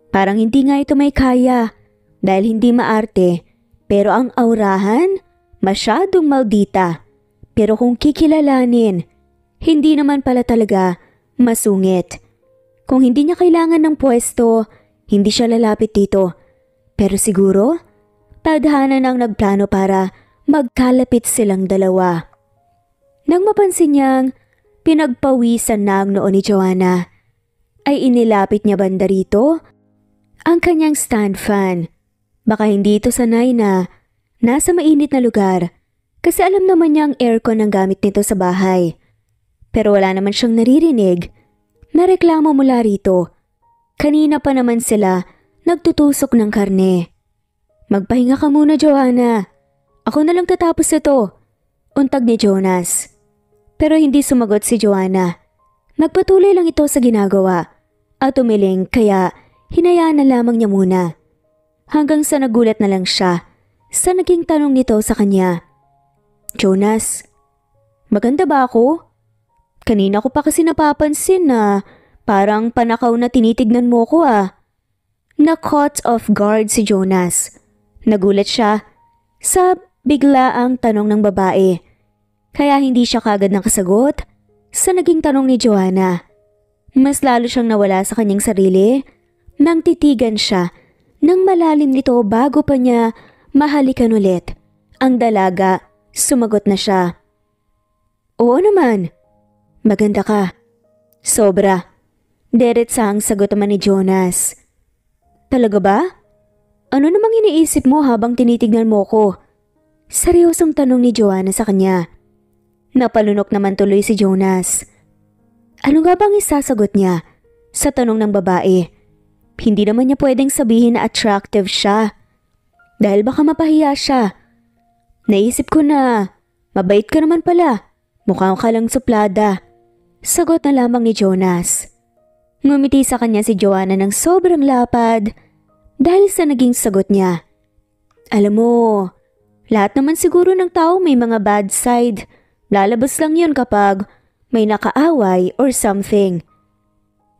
Parang hindi nga ito may kaya dahil hindi maarte, pero ang aurahan masyadong maldita. Pero kung kikilalanin, hindi naman pala talaga masungit. Kung hindi niya kailangan ng pwesto, hindi siya lalapit dito. Pero siguro, tadhana ang nagplano para magkalapit silang dalawa. Nang mapansin niyang pinagpawisan na ang noo ni Joanna, ay inilapit niya banda rito ang kanyang stand fan. Baka hindi ito sanay na nasa mainit na lugar kasi alam naman niya ang aircon ang gamit nito sa bahay. Pero wala naman siyang naririnig na reklamo mula rito. Kanina pa naman sila nagtutusok ng karne. Magpahinga ka muna, Joanna. Ako na lang tatapos ito, untag ni Jonas. Pero hindi sumagot si Joanna. Nagpatuloy lang ito sa ginagawa at umiling kaya hinayaan na lamang niya muna. Hanggang sa nagulat na lang siya sa naging tanong nito sa kanya. Jonas, maganda ba ako? Kanina ko pa kasi napapansin na parang panakaw na tinitignan mo ko ah. Na-caught off guard si Jonas. Nagulat siya sa biglaang tanong ng babae. Kaya hindi siya kagad nakasagot sa naging tanong ni Joanna. Mas lalo siyang nawala sa kanyang sarili nang titigan siya nang malalim nito bago pa niya mahalikan ulit. Ang dalaga, sumagot na siya. Oo naman. Maganda ka. Sobra. Diretsang sagot naman ni Jonas. Talaga ba? Ano namang iniisip mo habang tinitignan mo ko? Seryosong tanong ni Joanna sa kanya. Napalunok naman tuloy si Jonas. Ano nga bang isasagot niya sa tanong ng babae? Hindi naman niya pwedeng sabihin na attractive siya. Dahil baka mapahiya siya. Naisip ko na, mabait ka naman pala. Mukhang ka lang suplada. Sagot na lamang ni Jonas. Ngumiti sa kanya si Joanna ng sobrang lapad dahil sa naging sagot niya. Alam mo, lahat naman siguro ng tao may mga bad side. Lalabas lang yun kapag may nakaaway or something.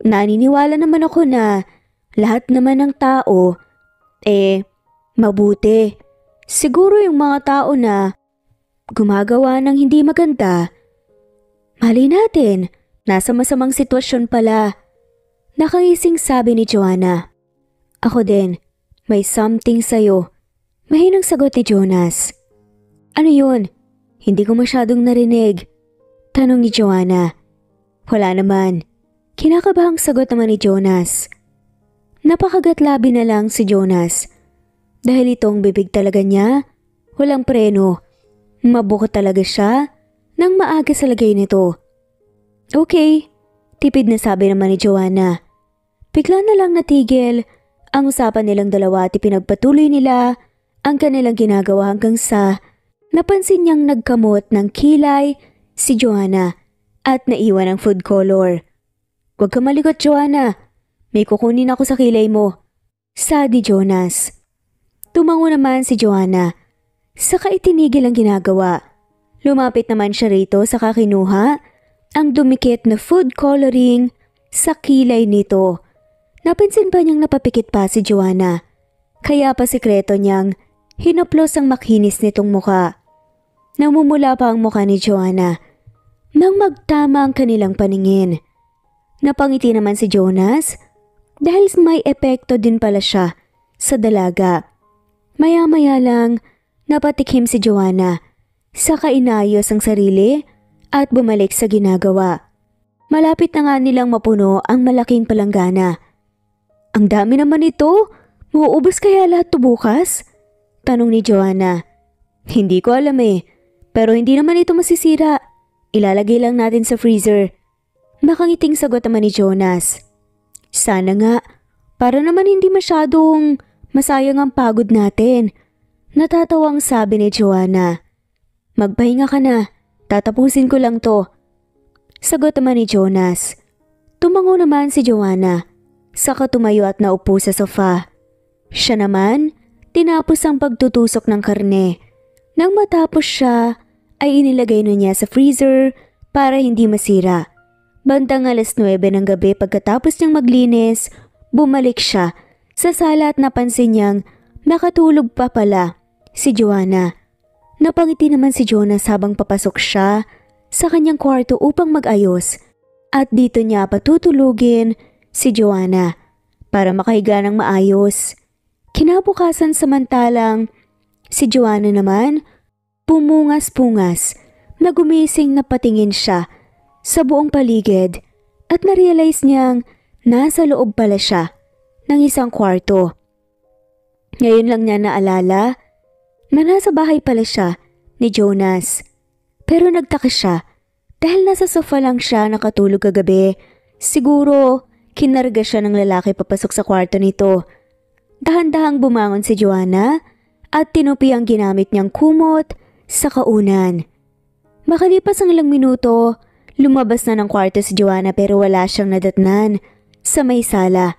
Naniniwala naman ako na lahat naman ng tao, mabuti. Siguro yung mga tao na gumagawa ng hindi maganda, mali natin, nasa masamang sitwasyon pala. Nakangising sabi ni Joanna. Ako din, may something sa'yo. Mahinang sagot ni Jonas. Ano yun? Hindi ko masyadong narinig. Tanong ni Joanna. Wala naman. Kinakabahang sagot naman ni Jonas. Napakagatlabi na lang si Jonas. Dahil itong bibig talaga niya, walang preno. Mabuko talaga siya nang maaga sa lagay nito. Okay, tipid na sabi naman ni Joanna. Bigla na lang natigil ang usapan nilang dalawa at ipinagpatuloy nila ang kanilang ginagawa hanggang sa napansin niyang nagkamot ng kilay si Joanna at naiwan ang food color. Huwag ka malikot, Joanna. May kukunin ako sa kilay mo. Sabi Jonas. Tumango naman si Joanna. Saka itinigil ang ginagawa. Lumapit naman siya rito sa kakinuha ang dumikit na food coloring sa kilay nito. Napansin pa niyang napapikit pa si Joanna. Kaya pa sikreto niyang hinaplos ang makinis nitong muka. Namumula pa ang muka ni Joanna nang magtama ang kanilang paningin. Napangiti naman si Jonas dahil may epekto din pala siya sa dalaga. Maya-maya lang napatikim si Joanna, saka inayos ang sarili at bumalik sa ginagawa. Malapit na nga nilang mapuno ang malaking palanggana. Ang dami naman ito, mauubos kaya lahat to bukas? Tanong ni Joanna. Hindi ko alam pero hindi naman ito masisira. Ilalagay lang natin sa freezer. Makangiting sagot naman ni Jonas. Sana nga, para naman hindi masyadong masayang ang pagod natin. Natatawang sabi ni Joanna. Magpahinga ka na, tatapusin ko lang to. Sagot naman ni Jonas. Tumango naman si Joanna, saka tumayo at naupo sa sofa. Siya naman, tinapos ang pagtutusok ng karne. Nang matapos siya, ay inilagay na niya sa freezer para hindi masira. Bandang 9:00 ng gabi pagkatapos niyang maglinis, bumalik siya sa sala at napansin niyang nakatulog pa pala si Joanna. Napangiti naman si Jonas habang papasok siya sa kanyang kwarto upang mag-ayos at dito niya patutulugin si Joanna para makahiga ng maayos. Kinabukasan samantalang Si Joanna naman, pumungas-pungas na gumising na patingin siya sa buong paligid at na-realize niyang nasa loob pala siya ng isang kwarto. Ngayon lang niya naalala na nasa bahay pala siya ni Jonas. Pero nagtaka siya dahil nasa sofa lang siya nakatulog kagabi. Siguro kinarga siya ng lalaki papasok sa kwarto nito. Dahan-dahang bumangon si Joanna at tinupi ang ginamit niyang kumot sa kaunan. Makalipas ang ilang minuto, lumabas na ng kwarto si Joanna pero wala siyang nadatnan sa may sala.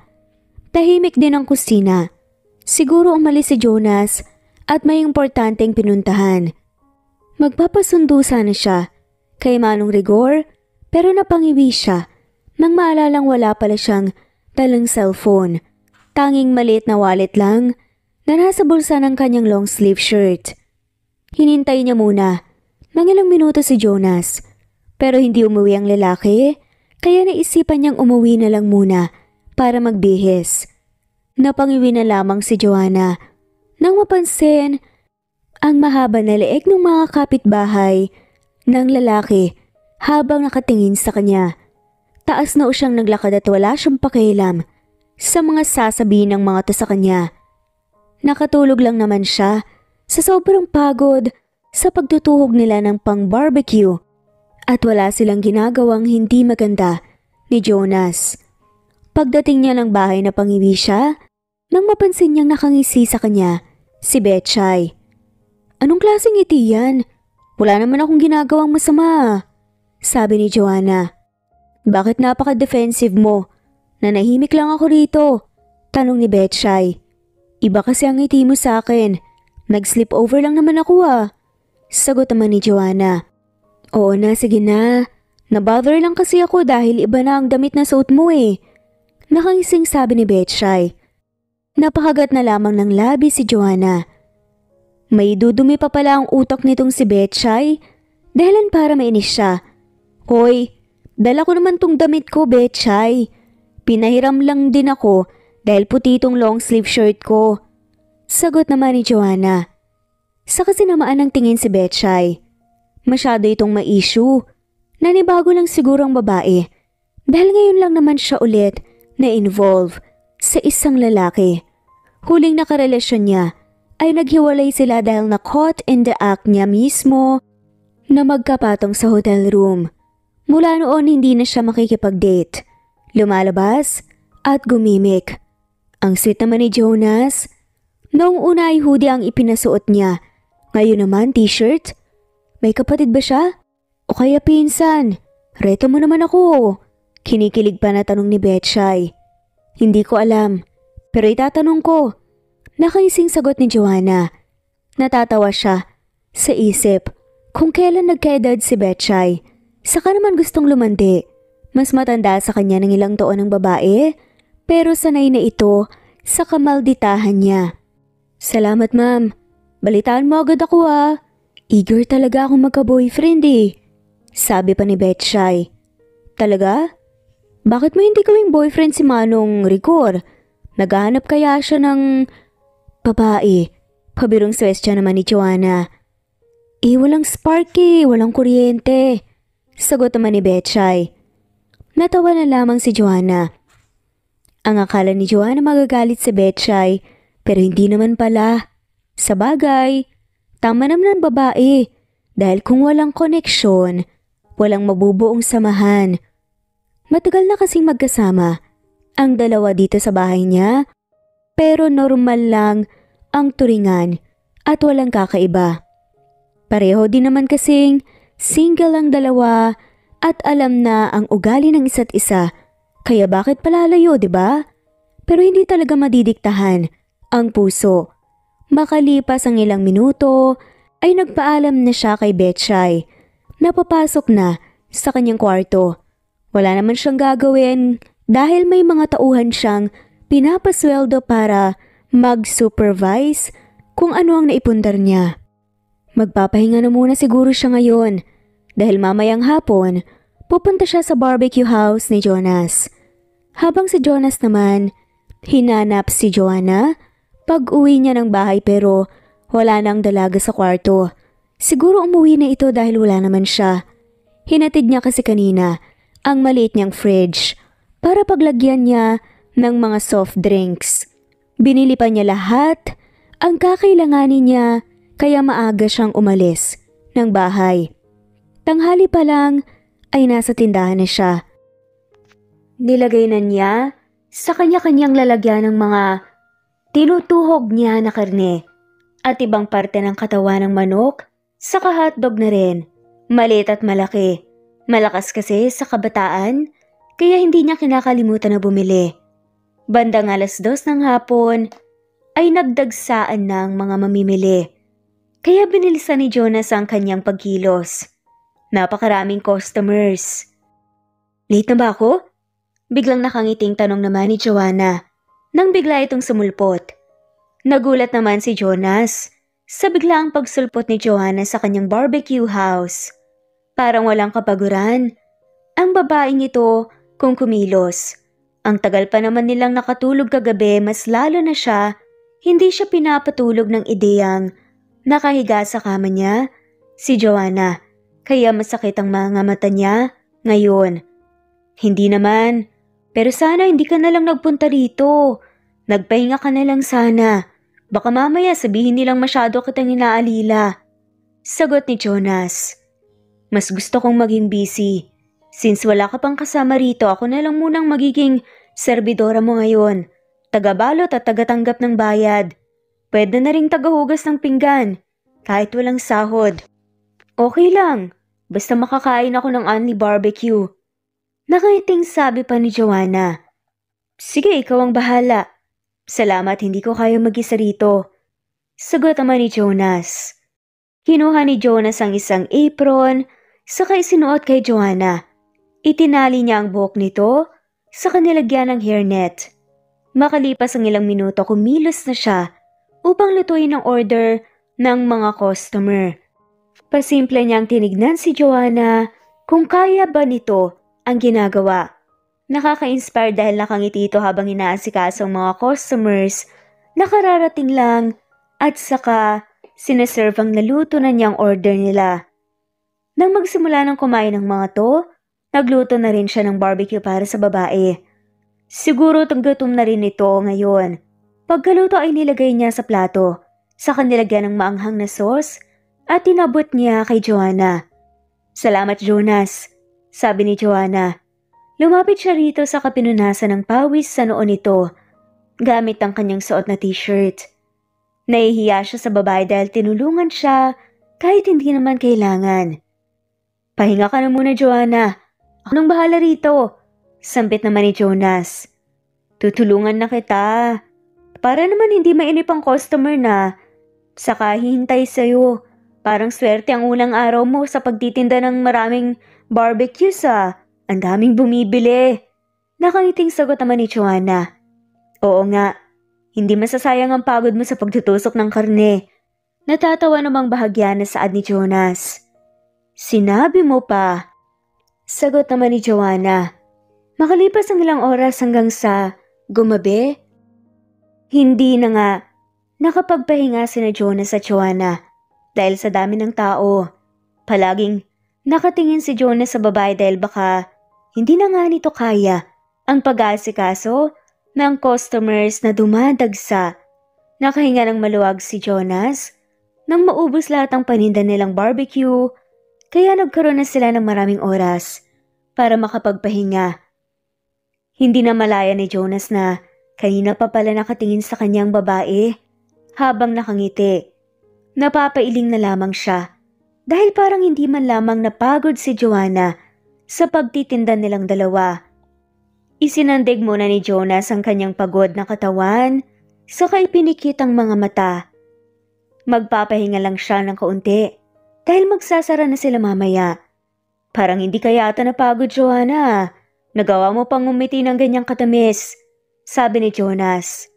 Tahimik din ang kusina. Siguro umalis si Jonas at may importanteng pinuntahan. Magpapasundo sana siya kay Manong Rigor pero napangiwi siya nang maalalang wala pala siyang dalang cellphone. Tanging maliit na wallet lang na nasa bulsa ng kanyang long sleeve shirt. Hinintay niya muna ng ilang minuto si Jonas pero hindi umuwi ang lalaki kaya naisipan niyang umuwi na lang muna para magbihis. Napangiwi na lamang si Joanna nang mapansin ang mahaba na leeg ng mga kapitbahay ng lalaki habang nakatingin sa kanya. Taas na siyang naglakad at wala siyang pakialam sa mga sasabihin ng mga to sa kanya. Nakatulog lang naman siya sa sobrang pagod sa pagtutuhog nila ng pang-barbecue at wala silang ginagawang hindi maganda ni Jonas. Pagdating niya ng bahay na pangiwi siya nang mapansin niyang nakangisi sa kanya si Betchay. "Anong klaseng ngiti yan? Wala naman akong ginagawang masama," sabi ni Joanna. "Bakit napaka-defensive mo? Nanahimik lang ako rito," tanong ni Betchay. "Iba kasi ang ngiti mo sa akin. Nag-sleep over lang naman ako sagot naman ni Joanna. "Oo na, sige na. Nabother lang kasi ako dahil iba na ang damit na suot mo Nakangising sabi ni Betchay. Napakagat na lamang ng labi si Joanna. May dudumi pa pala ang utak nitong si Betchay. Dahilan para mainis siya. "Hoy, dala ko naman tong damit ko, Betchay. Pinahiram lang din ako dahil puti itong long sleeve shirt ko," sagot naman ni Joanna. Sa kasinamaan ng tingin si Betchay. Masyado itong ma-issue. Nanibago lang siguro ang babae dahil ngayon lang naman siya ulit na-involve sa isang lalaki. Huling nakarelasyon niya ay naghiwalay sila dahil na-caught in the act niya mismo na magkapatong sa hotel room. Mula noon hindi na siya makikipag-date. Lumalabas at gumimik. Ang sweet naman ni Jonas. Noong una ay hoodie ang ipinasuot niya. Ngayon naman t-shirt. May kapatid ba siya? O kaya pinsan? Reto mo naman ako. Kinikilig pa na tanong ni Betchay. "Hindi ko alam. Pero itatanong ko." Nakaising sagot ni Joanna. Natatawa siya sa isip kung kailan nagkaedad si Betchay. Saka naman gustong lumandi. Mas matanda sa kanya ng ilang taon ng babae, pero sanay na ito sa kamalditahan niya. "Salamat ma'am. Balitaan mo agad ako Eager talaga akong magka-boyfriend sabi pa ni Betchay. "Talaga? Bakit mo hindi gawing boyfriend si Manong Rigor? Naghahanap kaya siya ng babae?" Pabirong swestya naman ni Joanna. Walang spark walang kuryente," sagot naman ni Betchay. Natawa na lamang si Joanna. Ang akala ni Joanna magagalit si Betchay, pero hindi naman pala. Sa bagay, tama naman ang babae dahil kung walang koneksyon, walang mabubuong samahan. Matagal na kasing magkasama ang dalawa dito sa bahay niya, pero normal lang ang turingan at walang kakaiba. Pareho din naman kasing single ang dalawa at alam na ang ugali ng isa't isa, kaya bakit palalayo, diba? Pero hindi talaga madidiktahan ang puso. Makalipas ang ilang minuto ay nagpaalam na siya kay Betchay. Napapasok na sa kanyang kwarto. Wala naman siyang gagawin dahil may mga tauhan siyang pinapasweldo para mag-supervise kung ano ang naipundar niya. Magpapahinga na muna siguro siya ngayon dahil mamayang hapon pupunta siya sa barbecue house ni Jonas. Habang si Jonas naman, hinanap si Joanna pag uwi niya ng bahay pero Wala na ang dalaga sa kwarto. Siguro umuwi na ito dahil wala naman siya. Hinatid niya kasi kanina ang maliit niyang fridge para paglagyan niya ng mga soft drinks. Binili pa niya lahat ang kakailanganin niya kaya maaga siyang umalis ng bahay. Tanghali pa lang ay nasa tindahan na siya. Nilagay na niya sa kanya-kanyang lalagyan ng mga tinutuhog niya na karne at ibang parte ng katawan ng manok, saka hotdog na rin. Maliit at malaki. Malakas kasi sa kabataan, kaya hindi niya kinakalimutan na bumili. Bandang 2:00 ng hapon ay nagdagsaan ng mga mamimili. Kaya binilisan ni Jonas ang kanyang pagkilos. Napakaraming customers. Late na ba ako? Biglang nakangiting tanong naman ni Joanna nang bigla itong sumulpot. Nagulat naman si Jonas sa biglaang pagsulpot ni Joanna sa kanyang barbecue house. Parang walang kapaguran ang babaeng ito kung kumilos. Ang tagal pa naman nilang nakatulog kagabi, mas lalo na siya, hindi siya pinapatulog ng ideyang nakahiga sa kama niya, si Joanna, kaya masakit ang mga mata niya ngayon. Hindi naman, pero sana hindi ka na lang nagpunta rito. Nagpahinga ka na lang sana. Baka mamaya sabihin nilang masyado kitang inaalila. Sagot ni Jonas. Mas gusto kong maging busy. Since wala ka pang kasama rito, ako na lang munang magiging serbidora mo ngayon. Tagabalot at tagatanggap ng bayad. Pwede na ring tagahugas ng pinggan, kahit walang sahod. Okay lang, basta makakain ako ng only barbecue. Nakaiting sabi pa ni Joanna. Sige, ikaw ang bahala. Salamat, hindi ko kaya mag-isa rito. Sagot naman ni Jonas. Kinuha ni Jonas ang isang apron, saka isinuot kay Joanna. Itinali niya ang buhok nito, saka nilagyan ng hairnet. Makalipas ang ilang minuto, kumilos na siya upang lutuin ang order ng mga customer. Pasimple niyang tinignan si Joanna kung kaya ba nito ang ginagawa. Nakaka-inspire dahil nakangiti ito habang inaasikaso ang mga customers na kararating lang at saka sineserve ang naluto na niyang order nila. Nang magsimula ng kumain ng mga to, nagluto na rin siya ng barbecue para sa babae. Siguro gutom na rin ito ngayon. Pagkaluto ay nilagay niya sa plato, saka nilagyan ng maanghang na sauce at tinabot niya kay Joanna. Salamat Jonas, sabi ni Joanna. Lumapit siya rito sa kapinunasan ng pawis sa noo nito, gamit ang kanyang suot na t-shirt. Nahihiya siya sa babae dahil tinulungan siya kahit hindi naman kailangan. Pahinga ka na muna Joanna, ako nang bahala rito, sampit naman ni Jonas. Tutulungan na kita, para naman hindi mainip ang customer na saka hihintay sa'yo. Parang swerte ang unang araw mo sa pagtitinda ng maraming barbecue sa. Ang daming bumibili. Nakangiting sagot naman ni Joanna. Oo nga, hindi masasayang ang pagod mo sa pagtutusok ng karne. Natatawa namang bahagya na saad ni Jonas. Sinabi mo pa. Sagot naman ni Joanna. Makalipas ang ilang oras hanggang sa gumabi. Hindi na nga nakapagpahinga sina Jonas at Joanna dahil sa dami ng tao. Palaging nakatingin si Jonas sa babae dahil baka hindi na nga nito kaya ang pag-aasikaso ng customers na dumadagsa. Nakahinga ng maluwag si Jonas nang maubos lahat ng paninda nilang barbecue, kaya nagkaroon na sila ng maraming oras para makapagpahinga. Hindi na malaya ni Jonas na kanina pa pala nakatingin sa kanyang babae habang nakangiti. Napapailing na lamang siya dahil parang hindi man lamang napagod si Joanna sa pagtitinda nilang dalawa. Isinandig muna ni Jonas ang kanyang pagod na katawan, saka ipinikit ang mga mata. Magpapahinga lang siya ng kaunti dahil magsasara na sila mamaya. Parang hindi ka yata napagod Joanna. Nagawa mo pang umiti ng ganyang katamis, sabi ni Jonas.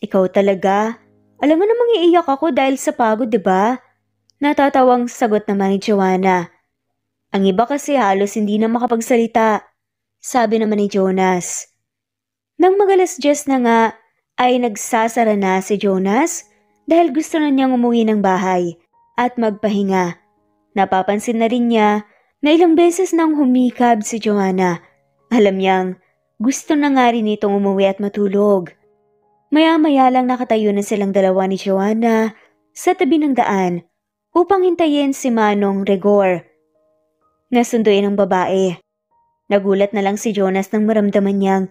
Ikaw talaga? Alam mo namang iiyak ako dahil sa pagod, diba? Natatawang sagot naman ni Joanna. Ang iba kasi halos hindi na makapagsalita, sabi naman ni Jonas. Nang mag-10 na nga ay nagsasara na si Jonas dahil gusto na niyang umuwi ng bahay at magpahinga. Napapansin na rin niya na ilang beses nang humikab si Joanna. Alam niyang gusto na nga rin itong umuwi at matulog. Maya-maya lang nakatayo na silang dalawa ni Joanna sa tabi ng daan upang hintayin si Manong Rigor. Nasunduin ang babae. Nagulat na lang si Jonas nang maramdaman niyang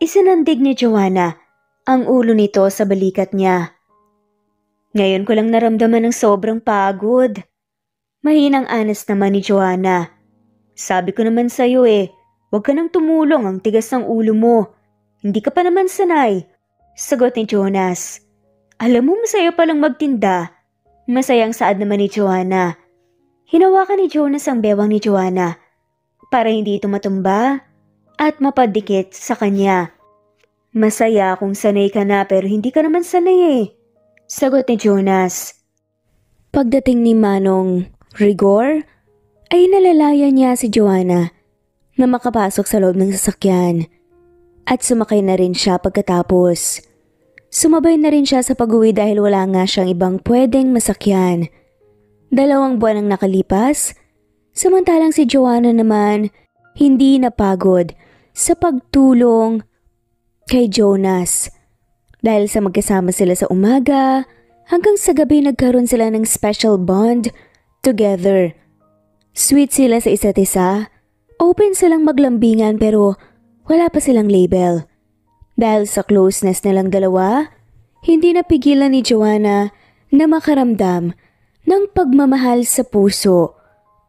isinandig ni Joanna ang ulo nito sa balikat niya. Ngayon ko lang naramdaman ng sobrang pagod. Mahinang anas naman ni Joanna. Sabi ko naman sa'yo huwag ka nang tumulong, ang tigas ng ulo mo. Hindi ka pa naman sanay. Sagot ni Jonas. Alam mo masaya palang magtinda. Masayang saad naman ni Joanna. Hinawakan ni Jonas ang bewang ni Joanna para hindi ito matumba at mapadikit sa kanya. Masaya kung sanay ka na pero hindi ka naman sanay Sagot ni Jonas. Pagdating ni Manong Rigor, ay nalalaya niya si Joanna na makapasok sa loob ng sasakyan at sumakay na rin siya pagkatapos. Sumabay na rin siya sa pag-uwi dahil wala nga siyang ibang pwedeng masakyan. 2 buwan ang nakalipas, samantalang si Joanna naman hindi napagod sa pagtulong kay Jonas. Dahil sa magkasama sila sa umaga, hanggang sa gabi nagkaroon sila ng special bond together. Sweet sila sa isa't isa, open silang maglambingan pero wala pa silang label. Dahil sa closeness nilang dalawa, hindi napigilan ni Joanna na makaramdam ng pagmamahal sa puso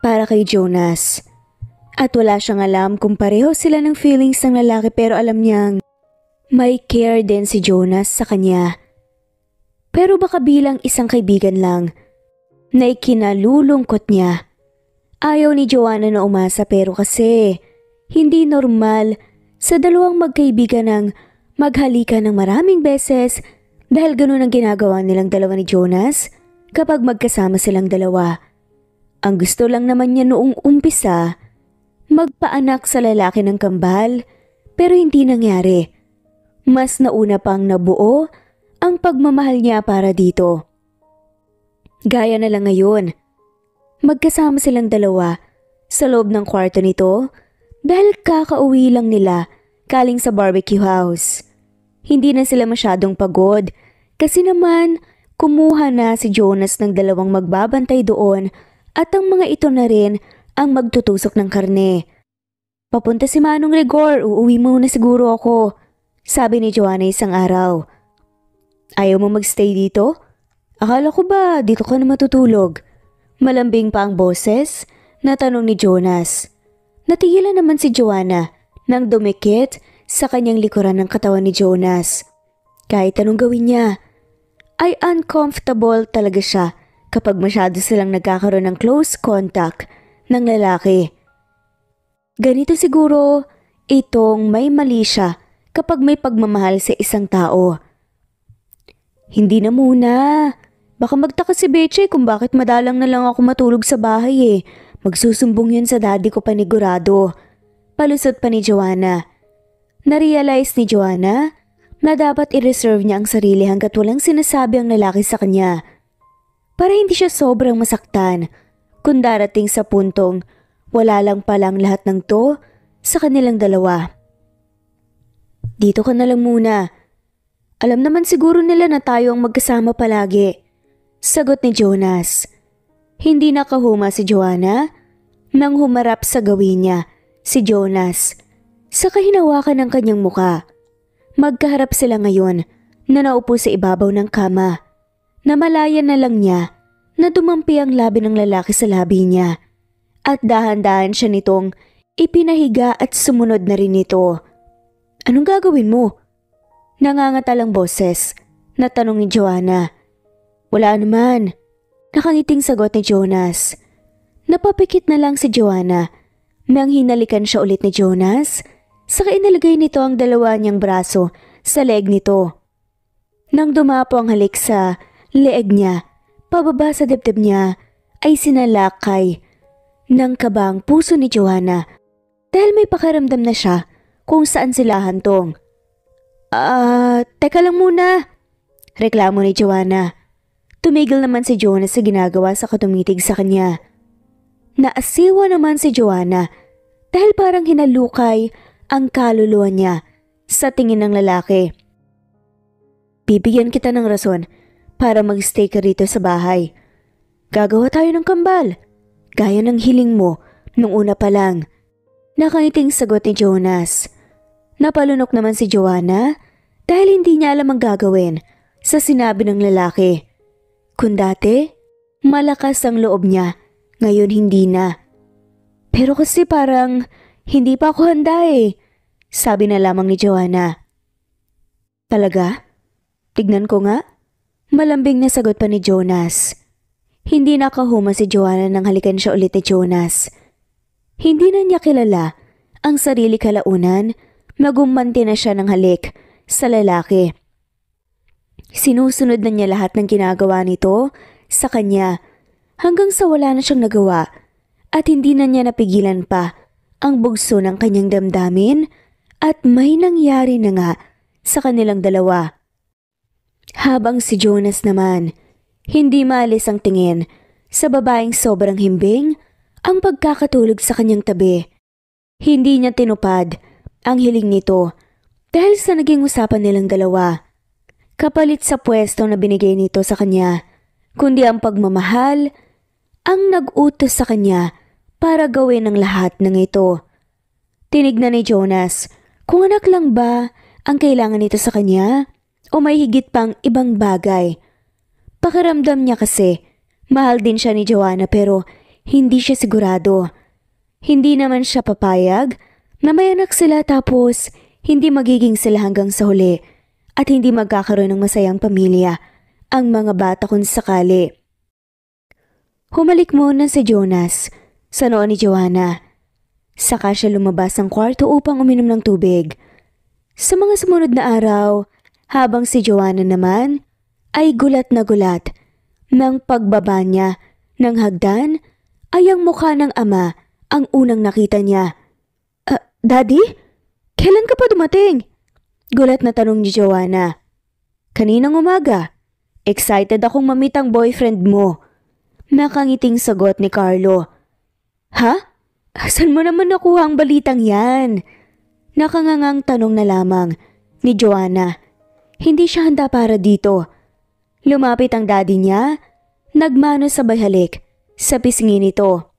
para kay Jonas. At wala siyang alam kung pareho sila ng feelings ng lalaki pero alam niyang may care din si Jonas sa kanya. Pero baka bilang isang kaibigan lang na ikinalulungkot niya. Ayaw ni Joanna na umasa pero kasi hindi normal sa dalawang magkaibigan ng maghalikan ng maraming beses dahil ganun ang ginagawa nilang dalawa ni Jonas kapag magkasama silang dalawa. Ang gusto lang naman niya noong umpisa, magpaanak sa lalaki ng kambal pero hindi nangyari. Mas nauna pang nabuo ang pagmamahal niya para dito. Gaya na lang ngayon, magkasama silang dalawa sa loob ng kwarto nito dahil kakauwi lang nila galing sa barbecue house. Hindi na sila masyadong pagod kasi naman kumuha na si Jonas ng 2 magbabantay doon at ang mga ito na rin ang magtutusok ng karne. Papunta si Manong Rigor, uuwi muna siguro ako. Sabi ni Joanna isang araw. Ayaw mo magstay dito? Akala ko ba dito ka na matutulog? Malambing pa ang boses na tanong ni Jonas. Natigilan naman si Joanna nang dumikit sa kanyang likuran ng katawan ni Jonas. Kahit anong gawin niya, ay uncomfortable talaga siya kapag masyado silang nagkakaroon ng close contact ng lalaki. Ganito siguro itong may mali siya kapag may pagmamahal sa isang tao. Hindi na muna. Baka magtaka si Beche kung bakit madalang na lang ako matulog sa bahay Magsusumbong yun sa daddy ko panigurado. Palusot pa ni Joanna. Narealize ni Joanna na dapat i-reserve niya ang sarili hanggat walang sinasabi ang lalaki sa kanya. Para hindi siya sobrang masaktan kung darating sa puntong wala lang palang lahat ng to sa kanilang dalawa. Dito ka na lang muna. Alam naman siguro nila na tayo ang magkasama palagi. Sagot ni Jonas. Hindi nakahuma si Joanna nang humarap sa gawin niya si Jonas. Saka hinawakan ng kanyang muka. Magkaharap sila ngayon na naupo sa ibabaw ng kama. Namalayan na lang niya na dumampi ang labi ng lalaki sa labi niya. At dahan-dahan siya nitong ipinahiga at sumunod na rin ito. Anong gagawin mo? Nangangatalang boses na tanong ni Joanna. Wala naman. Nakangiting sagot ni Jonas. Napapikit na lang si Joanna nang hinalikan siya ulit ni Jonas. Saka inalagay nito ang 2 niyang braso sa leeg nito. Nang dumapo ang halik sa leeg niya, pababa sa dibdib niya ay sinalakay ng kabang puso ni Joanna dahil may pakiramdam na siya kung saan sila hantong. Teka lang muna, reklamo ni Joanna. Tumigil naman si Jonas sa ginagawa sa tumitig sa kanya. Naasiwa naman si Joanna dahil parang hinalukay ang kaluluwa niya sa tingin ng lalaki. Bibigyan kita ng rason para magstay ka rito sa bahay. Gagawa tayo ng kambal, gaya ng hiling mo nung una pa lang. Nakangiting sagot ni Jonas. Napalunok naman si Joanna dahil hindi niya alam ang gagawin sa sinabi ng lalaki. Kung dati, malakas ang loob niya, ngayon hindi na. Pero kasi parang hindi pa ako handa sabi na lamang ni Joanna. Talaga? Tignan ko nga. Malambing na sagot pa ni Jonas. Hindi nakahuma si Joanna nang halikan siya ulit ni Jonas. Hindi na niya kilala ang sarili kalaunan na gumanti na siya ng halik sa lalaki. Sinusunod na niya lahat ng ginagawa nito sa kanya hanggang sa wala na siyang nagawa at hindi na niya napigilan pa ang bugso ng kanyang damdamin at may nangyari na nga sa kanilang dalawa. Habang si Jonas naman, hindi maalis ang tingin sa babaeng sobrang himbing ang pagkakatulog sa kanyang tabi. Hindi niya tinupad ang hiling nito dahil sa naging usapan nilang dalawa. Kapalit sa pwesto na binigay nito sa kanya, kundi ang pagmamahal ang nag-utos sa kanya para gawin ang lahat ng ito. Tinignan ni Jonas kung anak lang ba ang kailangan nito sa kanya o may higit pang ibang bagay. Pakiramdam niya kasi mahal din siya ni Joanna pero hindi siya sigurado. Hindi naman siya papayag na may anak sila tapos hindi magiging sila hanggang sa huli at hindi magkakaroon ng masayang pamilya ang mga bata kung sakali. Humalik muna si Jonas sa noo ni Joanna. Saka siya lumabas ng kwarto upang uminom ng tubig. Sa mga sumunod na araw, habang si Joanna naman ay gulat na gulat nang pagbaba niya ng hagdan ay ang mukha ng ama ang unang nakita niya. Daddy? Kailan ka pa dumating? Gulat na tanong ni Joanna. Kaninang umaga. Excited akong mamit ang boyfriend mo. Nakangiting sagot ni Carlo. Ha? Saan mo naman nakuha ang balitang yan? Nakangangang tanong na lamang ni Joanna. Hindi siya handa para dito. Lumapit ang daddy niya, nagmano sabay halik sa pisngi nito.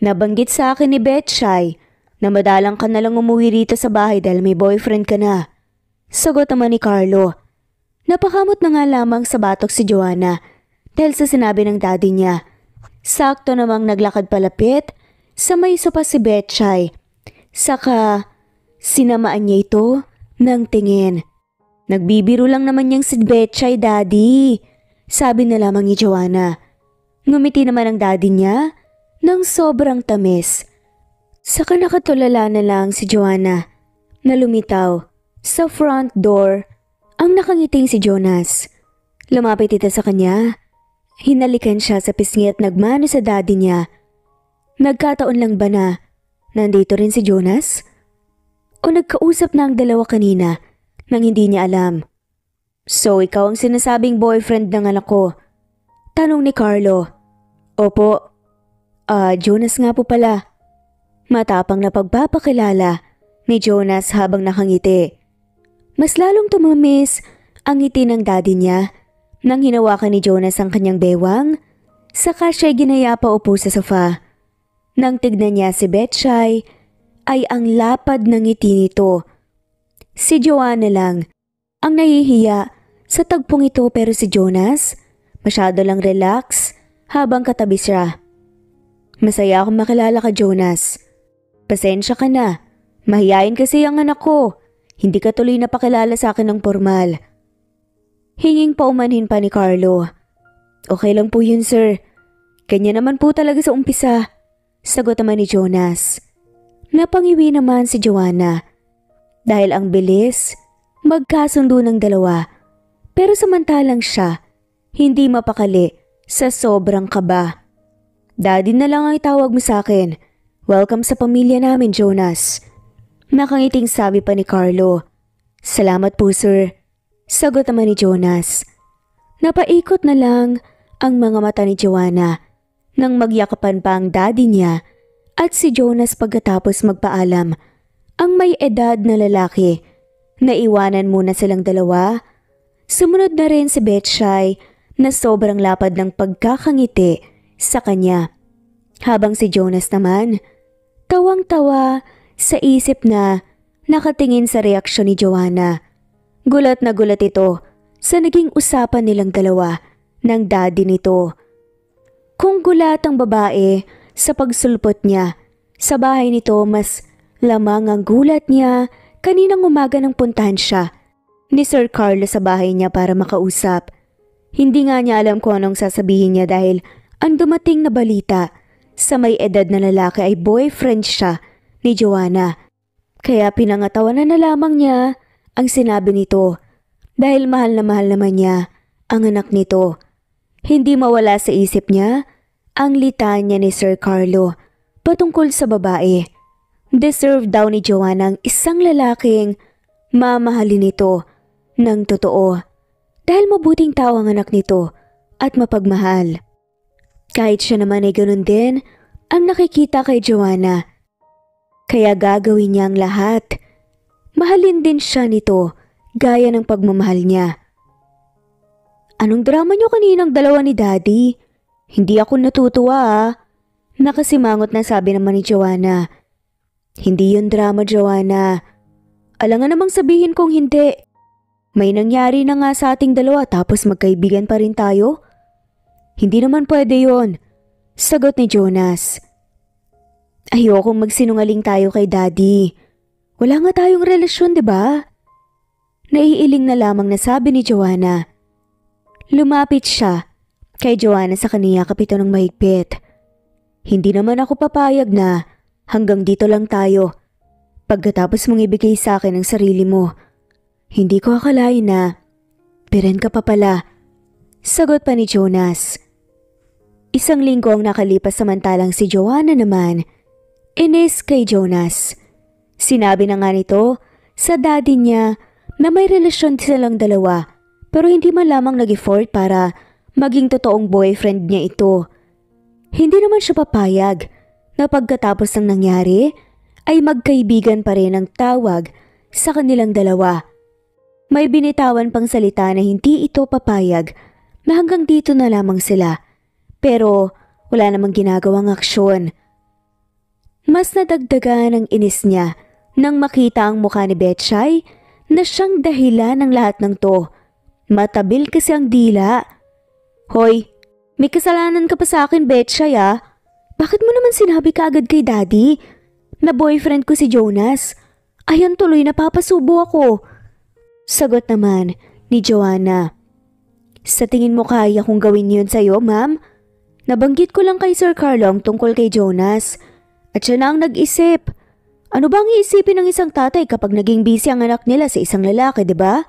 Nabanggit sa akin ni Betchay na madalang ka na lang umuwi rito sa bahay dahil may boyfriend ka na. Sagot naman ni Carlo. Napakamot na nga lamang sa batok si Joanna dahil sa sinabi ng daddy niya. Sakto namang naglakad palapit sa may sopa si Betchay. Saka sinamaan niya ito ng tingin. Nagbibiro lang naman niyang si Betchay, daddy. Sabi na lamang ni Joanna. Ngumiti naman ang daddy niya ng sobrang tamis. Saka nakatulala na lang si Joanna na lumitaw sa front door ang nakangiting si Jonas. Lumapit ito sa kanya. Hinalikan siya sa pisngi at nagmano sa daddy niya. Nagkataon lang ba na nandito rin si Jonas? O nagkausap na ang dalawa kanina nang hindi niya alam? So ikaw ang sinasabing boyfriend ng anak ko? Tanong ni Carlo. Opo. Jonas nga po pala. Matapang na pagpapakilala ni Jonas habang nakangiti. Mas lalong tumamis ang ngiti ng daddy niya nang hinawakan ni Jonas ang kanyang bewang, saka siya'y ginaya pa upo sa sofa. Nang tignan niya si Betchay, ay ang lapad ng ngiti nito. Si Joanna lang ang nahihiya sa tagpong ito pero si Jonas masyado lang relax habang katabi siya. Masaya akong makilala ka, Jonas. Pasensya ka na, mahiyain kasi ang anak ko. Hindi ka tuloy napakilala sa akin ng formal. Hinging paumanhin pa ni Carlo. Okay lang po yun, sir. Ganyan naman po talaga sa umpisa. Sagot naman ni Jonas. Napangiwi naman si Joanna. Dahil ang bilis, magkasundo ng dalawa. Pero samantalang siya, hindi mapakali sa sobrang kaba. Daddy na lang ang itawag mo sa akin. Welcome sa pamilya namin, Jonas. Nakangiting sabi pa ni Carlo. Salamat po, sir. Sagot naman ni Jonas. Napaikot na lang ang mga mata ni Joanna nang magyakapan pa ang daddy niya at si Jonas pagkatapos magpaalam. Ang may edad na lalaki, naiwanan muna silang dalawa. Sumunod na rin si Betchay na sobrang lapad ng pagkakangiti sa kanya. Habang si Jonas naman, tawang-tawa sa isip na nakatingin sa reaksyon ni Joanna. Gulat na gulat ito sa naging usapan nilang dalawa ng daddy nito. Kung gulat ang babae sa pagsulpot niya sa bahay nito, mas lamang ang gulat niya kaninang umaga nang puntahan siya ni Sir Carlo sa bahay niya para makausap. Hindi nga niya alam kung anong sasabihin niya dahil ang dumating na balita sa may edad na lalaki ay boyfriend siya ni Joanna. Kaya pinangatawanan na lamang niya ang sinabi nito dahil mahal naman niya ang anak nito. Hindi mawala sa isip niya ang litanya ni Sir Carlo patungkol sa babae. Deserve daw ni Joanna ang isang lalaking mamahalin ito ng totoo dahil mabuting tao ang anak nito at mapagmahal. Kahit siya naman ay ganun din ang nakikita kay Joanna. Kaya gagawin niya ang lahat. Mahalin din siya nito gaya ng pagmamahal niya. Anong drama niyo kaninang dalawa ni Daddy? Hindi ako natutuwa ah. Nakasimangot na sabi naman ni Joanna. Hindi yun drama, Joanna. Alangan namang sabihin kong hindi. May nangyari na nga sa ating dalawa tapos magkaibigan pa rin tayo? Hindi naman pwede yun, sagot ni Jonas. Ayokong magsinungaling tayo kay Daddy. Wala nga tayong relasyon, di ba? Naiiling na lamang na sabi ni Joanna. Lumapit siya kay Joanna sa kaniya kapito ng mahigpit. Hindi naman ako papayag na hanggang dito lang tayo. Pagkatapos mong ibigay sa akin ang sarili mo, hindi ko akalain na piren ka pa pala. Sagot pa ni Jonas. Isang linggo ang nakalipas samantalang si Joanna naman, inis kay Jonas. Sinabi na nga nito sa daddy niya na may relasyon silang dalawa pero hindi man lamang nag-effort para maging totoong boyfriend niya ito. Hindi naman siya papayag na pagkatapos ng nangyari ay magkaibigan pa rin ang tawag sa kanilang dalawa. May binitawan pang salita na hindi ito papayag na hanggang dito na lamang sila pero wala namang ginagawang aksyon. Mas nadagdagan ang inis niya nang makita ang mukha ni Betchay na siyang dahilan ng lahat ng to. Matabil kasi ang dila. Hoy, may kasalanan ka pa sa akin, Betchay ah. Bakit mo naman sinabi kaagad kay Daddy na boyfriend ko si Jonas? Ayan tuloy napapasubo ako. Sagot naman ni Joanna. Sa tingin mo kaya kong gawin yun sa'yo, ma'am? Nabanggit ko lang kay Sir Carlo ang tungkol kay Jonas. At siya na ang nag-isip. Ano bang iisipin ng isang tatay kapag naging busy ang anak nila sa isang lalaki, di ba?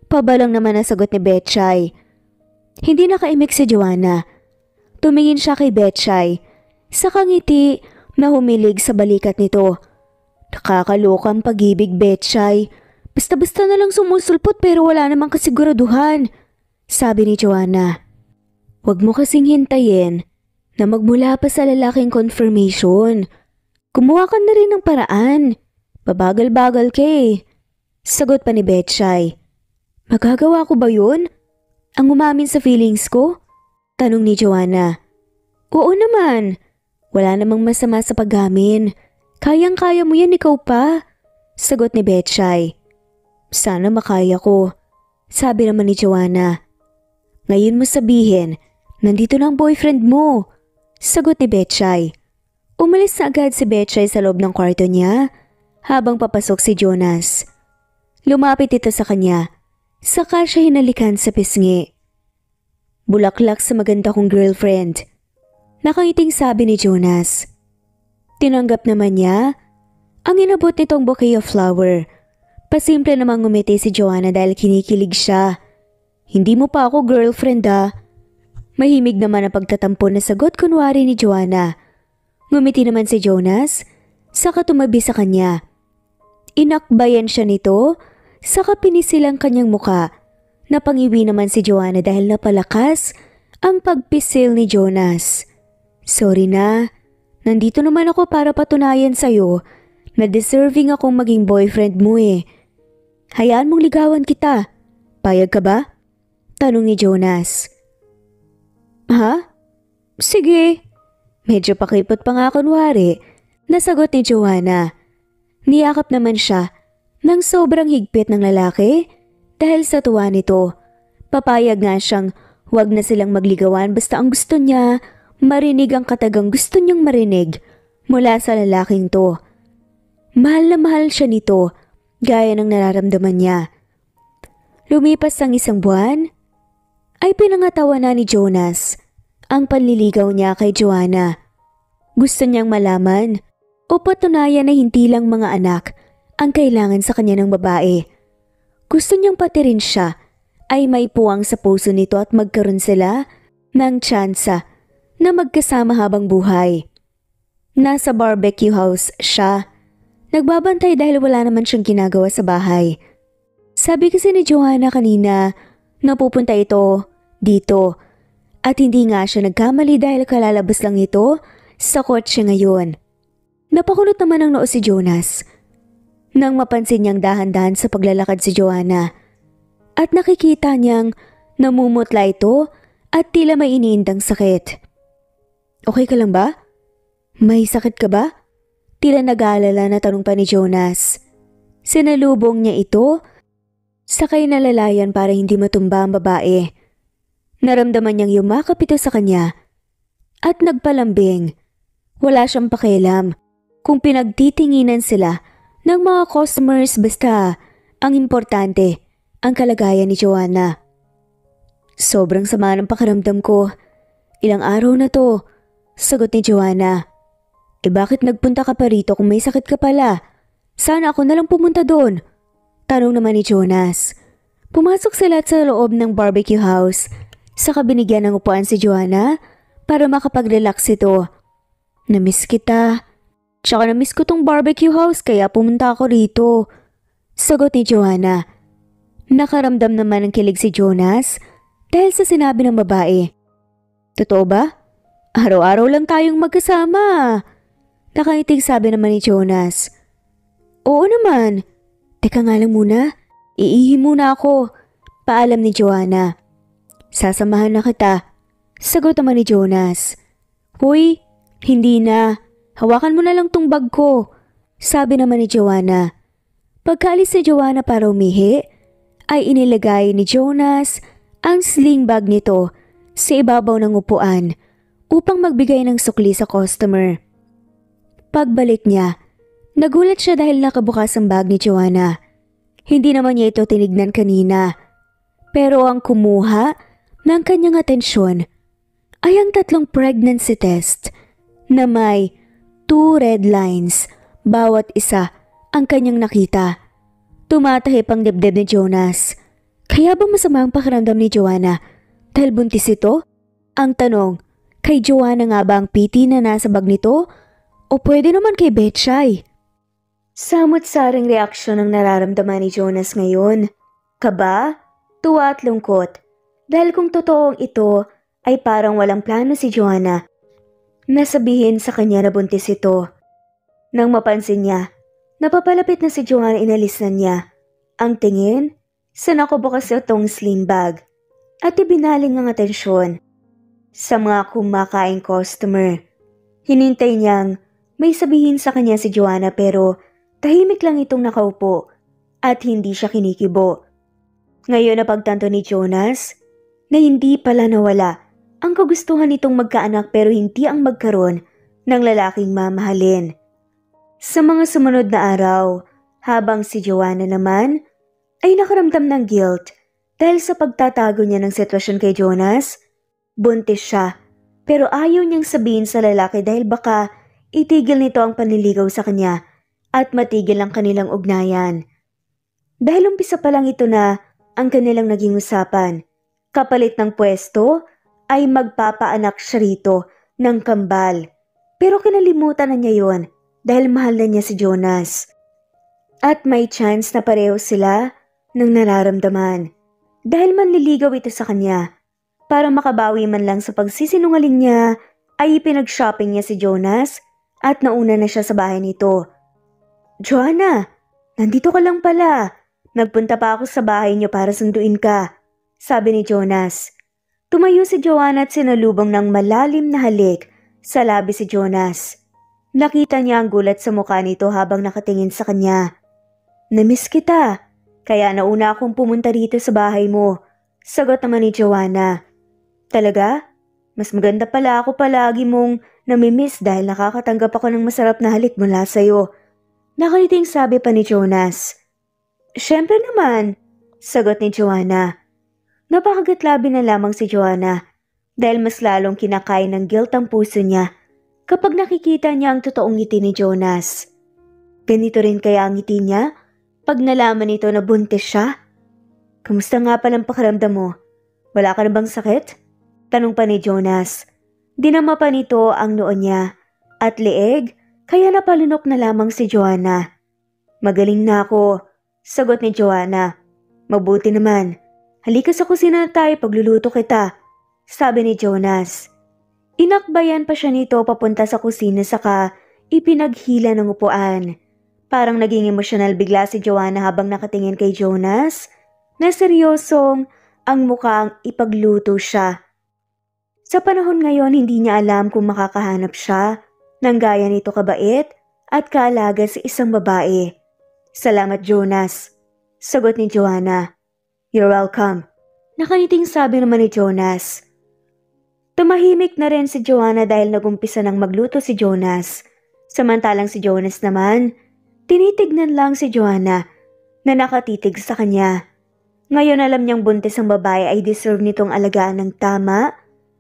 Pabalang naman ang sagot ni Betchay. Hindi nakaimik si Joanna. Tumingin siya kay Betchay. Sa kangiti na humilig sa balikat nito. Nakakalokang pag-ibig, Betchay. Basta-basta na lang sumusulpot pero wala namang kasiguraduhan. Sabi ni Joanna. Huwag mo kasing hintayin na magmula pa sa lalaking confirmation. Gumawa ka na rin ng paraan. Babagal-bagal ka eh. Sagot pa ni Betchay. Magagawa ko ba yun? Ang umamin sa feelings ko? Tanong ni Joanna. Oo naman. Wala namang masama sa pag-amin. Kayang-kaya mo yan ikaw pa. Sagot ni Betchay. Sana makaya ko. Sabi naman ni Joanna. Ngayon mo sabihin, nandito na ang boyfriend mo. Sagot ni Betchay. Umalis na agad si Betchay sa loob ng kwarto niya habang papasok si Jonas. Lumapit ito sa kanya, saka siya hinalikan sa pisngi. Bulaklak sa maganda kong girlfriend. Nakangiting sabi ni Jonas. Tinanggap naman niya ang inabot nitong bouquet of flower. Pasimple namang ngumiti si Joanna dahil kinikilig siya. Hindi mo pa ako girlfriend ah. Mahimig naman ang pagtatampo na sagot kunwari ni Joanna. Ngumiti naman si Jonas, saka tumabi sa kanya. Inakbayan siya nito, saka pinisil ang kanyang muka Napangiwi naman si Joanna dahil napalakas ang pagpisil ni Jonas. Sorry na, nandito naman ako para patunayan sa'yo na deserving akong maging boyfriend mo eh. Hayaan mong ligawan kita. Payag ka ba? Tanong ni Jonas. Ha? Sige. Medyo pakipot pa nga kunwari, nasagot ni Joanna. Niyakap naman siya ng sobrang higpit ng lalaki dahil sa tuwa nito. Papayag nga siyang huwag na silang magligawan basta ang gusto niya marinig ang katagang gusto niyang marinig mula sa lalaking to. Mahal na mahal siya nito gaya ng nararamdaman niya. Lumipas ang isang buwan ay pinangatawa na ni Jonas ang panliligaw niya kay Joanna. Gusto niyang malaman o patunayan na hindi lang mga anak ang kailangan sa kanya ng babae. Gusto niyang pati rin siya ay may puwang sa puso nito at magkaroon sila ng tsansa na magkasama habang buhay. Nasa barbecue house siya. Nagbabantay dahil wala naman siyang ginagawa sa bahay. Sabi kasi ni Joanna kanina na pupunta ito dito. At hindi nga siya nagkamali dahil kalalabas lang ito sa kotse ngayon. Napakunot naman ang noo si Jonas nang mapansin niyang dahan-dahan sa paglalakad si Joanna. At nakikita niyang namumutla ito at tila may iniindang sakit. Okay ka lang ba? May sakit ka ba? Tila nag-aalala na tanong pa ni Jonas. Sinalubong niya ito, sakay na lalayan para hindi matumba ang babae. Naramdaman niyang yumakap ito sa kanya at nagpalambing. Wala siyang pakialam kung pinagtitinginan sila ng mga customers basta ang importante ang kalagayan ni Joanna. Sobrang sama ng pakiramdam ko. Ilang araw na to, sagot ni Joanna. Bakit nagpunta ka pa rito kung may sakit ka pala? Sana ako nalang pumunta doon. Tanong naman ni Jonas. Pumasok sila sa loob ng barbecue house. Saka binigyan ng upuan si Joanna para makapag-relax ito. Namiss kita. Tsaka namiss ko tong barbecue house kaya pumunta ako rito. Sagot ni Joanna. Nakaramdam naman ng kilig si Jonas dahil sa sinabi ng babae. Totoo ba? Araw-araw lang tayong magkasama. Nakaitig sabi naman ni Jonas. Oo naman. Teka nga lang muna. Iihi muna ako. Paalam ni Joanna. Sasamahan na kita. Sagot naman ni Jonas. Hoy, hindi na. Hawakan mo na lang tong bag ko. Sabi naman ni Joanna. Pagkaalis si Joanna para umihi, ay inilagay ni Jonas ang sling bag nito sa ibabaw ng upuan upang magbigay ng sukli sa customer. Pagbalik niya, nagulat siya dahil nakabukas ang bag ni Joanna. Hindi naman niya ito tinignan kanina. Pero ang kumuha ng kanyang atensyon ay ang 3 pregnancy test na may 2 red lines bawat isa ang kanyang nakita. Tumatahip ang dibdib ni Jonas. Kaya ba masama ang pakiramdam ni Joanna dahil buntis ito? Ang tanong, kay Joanna nga ba ang PT na nasa bag nito o pwede naman kay Betchay? Samot-saring reaksyon ang nararamdaman ni Jonas ngayon. Kaba, tuwa at lungkot. Dahil kung totoong ito ay parang walang plano si Joanna na sabihin sa kanya na buntis ito. Nang mapansin niya, napapalapit na si Joanna, inalis na niya ang tingin sa nakabukas itong sling bag at ibinaling ang atensyon sa mga kumakaing customer. Hinintay niyang may sabihin sa kanya si Joanna pero tahimik lang itong nakaupo at hindi siya kinikibo. Ngayon napagtanto ni Jonas na hindi pala nawala ang kagustuhan nitong magkaanak pero hindi ang magkaroon ng lalaking mamahalin. Sa mga sumunod na araw, habang si Joanna naman ay nakaramdam ng guilt dahil sa pagtatago niya ng sitwasyon kay Jonas, buntis siya pero ayaw niyang sabihin sa lalaki dahil baka itigil nito ang panliligaw sa kanya at matigil ang kanilang ugnayan. Dahil umpisa pa lang ito na ang kanilang naging usapan. Kapalit ng pwesto ay magpapaanak siya rito ng kambal. Pero kinalimutan na niya yon dahil mahal na niya si Jonas. At may chance na pareho sila ng nararamdaman. Dahil manliligaw ito sa kanya. Para makabawi man lang sa pagsisinungaling niya, ay ipinag-shopping niya si Jonas at nauna na siya sa bahay nito. Joanna, nandito ka lang pala. Nagpunta pa ako sa bahay niyo para sunduin ka, sabi ni Jonas. Tumayo si Joanna at sinalubong ng malalim na halik sa labi si Jonas. Nakita niya ang gulat sa mukha nito habang nakatingin sa kanya. Namiss kita, kaya nauna akong pumunta rito sa bahay mo, sagot naman ni Joanna. Talaga? Mas maganda pala ako palagi mong namimiss dahil nakakatanggap ako ng masarap na halik mula sa'yo. Nakaliting sabi pa ni Jonas. Siyempre naman, sagot ni Joanna. Napakagatlabi na lamang si Joanna dahil mas lalong kinakain ng guilt ang puso niya kapag nakikita niya ang totoong ngiti ni Jonas. Ganito rin kaya ang ngiti niya pag nalaman nito na buntis siya? Kamusta nga palang pakiramdam mo? Wala ka na bang sakit? Tanong pa ni Jonas. Dinama pa nito ang noo niya at leeg kaya napalunok na lamang si Joanna. Magaling na ako, sagot ni Joanna. Mabuti naman. Halika sa kusina tayo pagluluto kita, sabi ni Jonas. Inakbayan pa siya nito papunta sa kusina saka ipinaghila ng upuan. Parang naging emosyonal bigla si Joanna habang nakatingin kay Jonas na seryosong ang mukhang ipagluto siya. Sa panahon ngayon, hindi niya alam kung makakahanap siya ng gaya nito kabait at kaalaga sa isang babae. Salamat, Jonas, sagot ni Joanna. You're welcome, nakaniting sabi naman ni Jonas. Tumahimik na rin si Joanna dahil nagumpisa ng magluto si Jonas. Samantalang si Jonas naman, tinitignan lang si Joanna na nakatitig sa kanya. Ngayon alam niyang buntis ang babae ay deserve nitong alagaan ng tama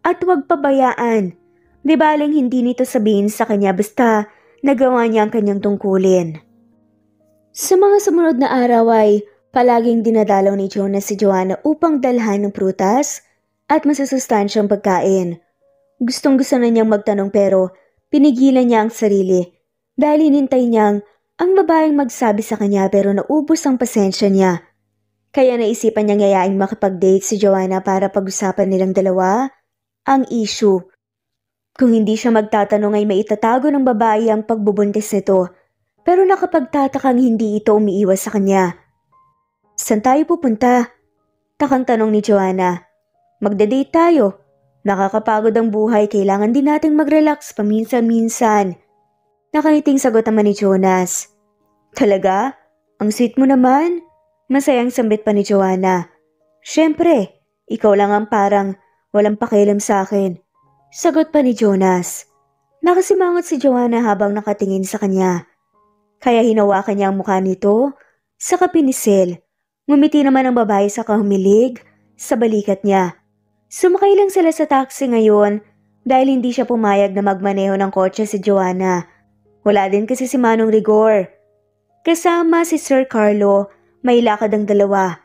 at huwag pabayaan. Di baling hindi nito sabihin sa kanya basta nagawa niya ang kanyang tungkulin. Sa mga sumunod na araw ay palaging dinadalaw ni Jonas si Joanna upang dalhan ng prutas at masusustansyang pagkain. Gustong-gusto na niyang magtanong pero pinigilan niya ang sarili dahil hinintay niyang ang babaeng magsabi sa kanya pero naubos ang pasensya niya. Kaya naisipan niyang yayaing makipag-date si Joanna para pag-usapan nilang dalawa ang issue. Kung hindi siya magtatanong ay maitatago ng babae ang pagbubuntis nito pero nakapagtatakang hindi ito umiiwas sa kanya. Saan tayo pupunta? Takang tanong ni Joanna. Magda-date tayo. Nakakapagod ang buhay, kailangan din nating mag-relax paminsan-minsan. Nakangiting sagot naman ni Jonas. Talaga? Ang sweet mo naman? Masayang sambit pa ni Joanna. Siyempre, ikaw lang ang parang walang pakialam sa akin. Sagot pa ni Jonas. Nakasimangot si Joanna habang nakatingin sa kanya. Kaya hinawakan niya ang mukha nito sa kapinisil. Ngumiti naman ang babae sa kahumilig sa balikat niya. Sumakay lang sila sa taxi ngayon dahil hindi siya pumayag na magmaneho ng kotse si Joanna. Wala din kasi si Manong Rigor. Kasama si Sir Carlo, may lakad ang dalawa.